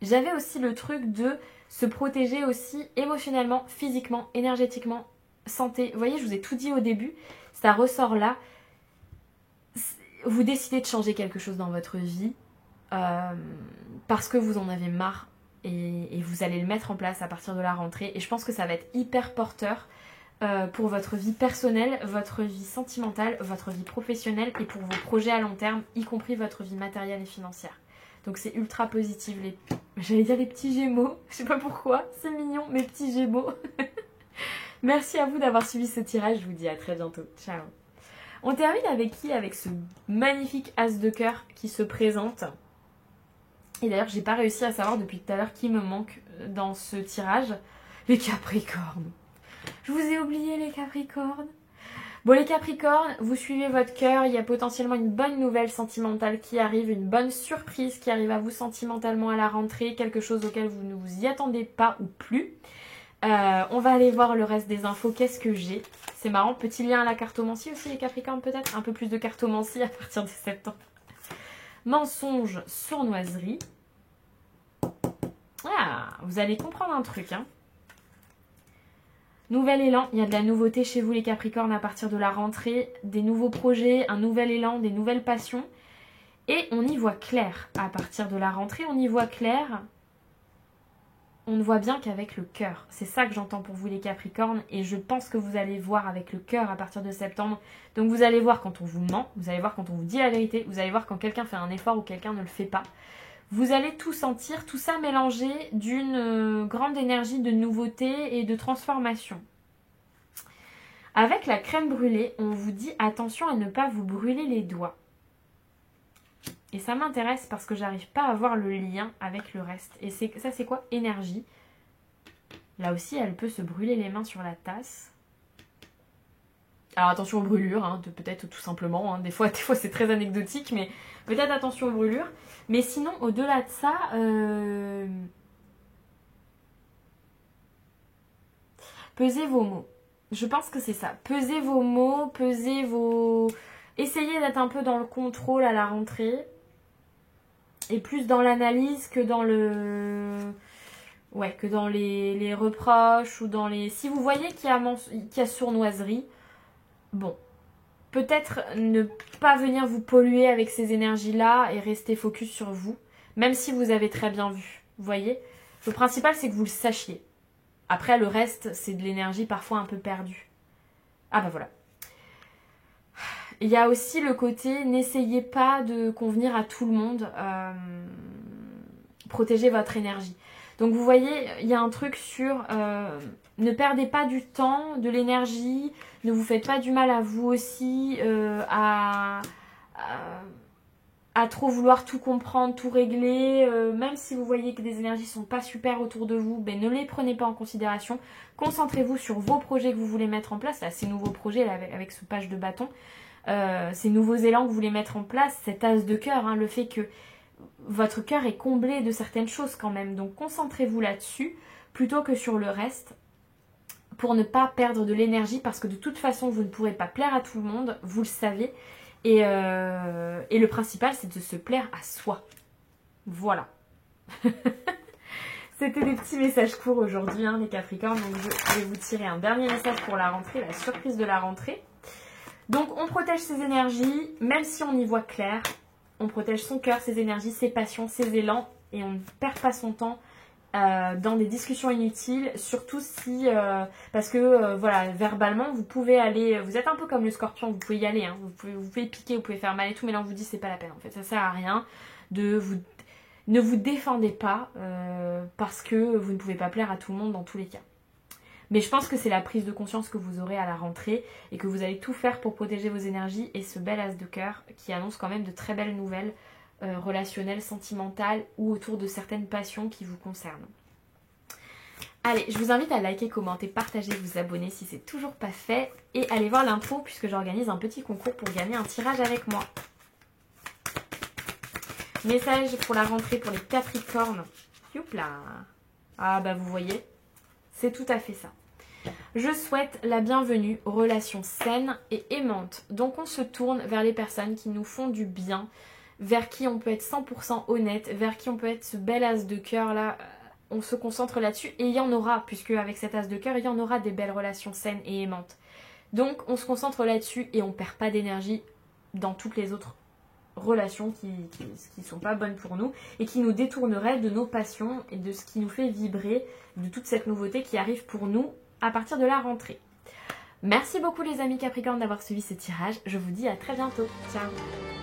j'avais aussi le truc de se protéger aussi émotionnellement, physiquement, énergétiquement, santé. Vous voyez, je vous ai tout dit au début, ça ressort là. Vous décidez de changer quelque chose dans votre vie parce que vous en avez marre et vous allez le mettre en place à partir de la rentrée. Et je pense que ça va être hyper porteur pour votre vie personnelle, votre vie sentimentale, votre vie professionnelle et pour vos projets à long terme, y compris votre vie matérielle et financière. Donc c'est ultra positif. J'allais dire les petits Gémeaux, je sais pas pourquoi, c'est mignon, mes petits Gémeaux. Merci à vous d'avoir suivi ce tirage, je vous dis à très bientôt. Ciao. On termine avec qui? Avec ce magnifique as de cœur qui se présente. Et d'ailleurs, j'ai pas réussi à savoir depuis tout à l'heure qui me manque dans ce tirage. Les Capricornes. Je vous ai oublié les Capricornes. Bon les Capricornes, vous suivez votre cœur, il y a potentiellement une bonne nouvelle sentimentale qui arrive, une bonne surprise qui arrive à vous sentimentalement à la rentrée, quelque chose auquel vous ne vous y attendez pas ou plus. On va aller voir le reste des infos, qu'est-ce que j'ai? C'est marrant, petit lien à la cartomancie aussi les Capricornes peut-être? Un peu plus de cartomancie à partir de septembre. Mensonge, sournoiserie. Ah, vous allez comprendre un truc, hein. Nouvel élan, il y a de la nouveauté chez vous les Capricornes à partir de la rentrée, des nouveaux projets, un nouvel élan, des nouvelles passions. Et on y voit clair à partir de la rentrée, on y voit clair. On ne voit bien qu'avec le cœur. C'est ça que j'entends pour vous les Capricornes et je pense que vous allez voir avec le cœur à partir de septembre. Donc vous allez voir quand on vous ment, vous allez voir quand on vous dit la vérité, vous allez voir quand quelqu'un fait un effort ou quelqu'un ne le fait pas. Vous allez tout sentir, tout ça mélangé d'une grande énergie de nouveauté et de transformation. Avec la crème brûlée, on vous dit attention à ne pas vous brûler les doigts. Et ça m'intéresse parce que j'arrive pas à voir le lien avec le reste. Et ça c'est quoi? Énergie. Là aussi, elle peut se brûler les mains sur la tasse. Alors attention aux brûlures, hein, peut-être tout simplement. Des fois c'est très anecdotique, mais peut-être attention aux brûlures. Mais sinon, au-delà de ça, pesez vos mots. Je pense que c'est ça. Pesez vos mots, essayez d'être un peu dans le contrôle à la rentrée. Et plus dans l'analyse que dans que dans les reproches ou dans les... Si vous voyez qu'il y a sournoiserie, bon, peut-être ne pas venir vous polluer avec ces énergies-là et rester focus sur vous, même si vous avez très bien vu, vous voyez. Le principal, c'est que vous le sachiez. Après, le reste, c'est de l'énergie parfois un peu perdue. Ah bah voilà. Il y a aussi le côté, n'essayez pas de convenir à tout le monde, protégez votre énergie. Donc vous voyez, il y a un truc sur ne perdez pas du temps, de l'énergie, ne vous faites pas du mal à vous aussi, à à trop vouloir tout comprendre, tout régler, même si vous voyez que des énergies sont pas super autour de vous, ben ne les prenez pas en considération. Concentrez-vous sur vos projets que vous voulez mettre en place, là ces nouveaux projets là, avec ce page de bâton, ces nouveaux élans que vous voulez mettre en place, cet as de cœur, hein, le fait que votre cœur est comblé de certaines choses quand même. Donc concentrez-vous là-dessus plutôt que sur le reste pour ne pas perdre de l'énergie parce que de toute façon vous ne pourrez pas plaire à tout le monde, vous le savez. Et le principal c'est de se plaire à soi. Voilà. C'était des petits messages courts aujourd'hui hein, les Capricornes. Donc je vais vous tirer un dernier message pour la rentrée, la surprise de la rentrée. Donc on protège ses énergies, même si on y voit clair. On protège son cœur, ses énergies, ses passions, ses élans. Et on ne perd pas son temps dans des discussions inutiles. Surtout si... parce que voilà, verbalement, vous pouvez aller... Vous êtes un peu comme le scorpion, vous pouvez y aller. Hein, vous pouvez piquer, vous pouvez faire mal et tout. Mais là on vous dit c'est pas la peine en fait. Ça sert à rien de vous... Ne vous défendez pas parce que vous ne pouvez pas plaire à tout le monde dans tous les cas. Mais je pense que c'est la prise de conscience que vous aurez à la rentrée et que vous allez tout faire pour protéger vos énergies et ce bel as de cœur qui annonce quand même de très belles nouvelles relationnelles, sentimentales ou autour de certaines passions qui vous concernent. Allez, je vous invite à liker, commenter, partager, vous abonner si c'est toujours pas fait et allez voir l'intro puisque j'organise un petit concours pour gagner un tirage avec moi. Message pour la rentrée pour les Capricornes. Youpla. Ah bah vous voyez, c'est tout à fait ça. Je souhaite la bienvenue aux relations saines et aimantes. Donc on se tourne vers les personnes qui nous font du bien, vers qui on peut être 100% honnête, vers qui on peut être ce bel as de cœur là. On se concentre là-dessus et il y en aura, puisque avec cet as de cœur, il y en aura des belles relations saines et aimantes. Donc on se concentre là-dessus et on perd pas d'énergie dans toutes les autres relations qui sont pas bonnes pour nous et qui nous détourneraient de nos passions et de ce qui nous fait vibrer, de toute cette nouveauté qui arrive pour nous à partir de la rentrée. Merci beaucoup les amis Capricornes d'avoir suivi ce tirage. Je vous dis à très bientôt. Ciao.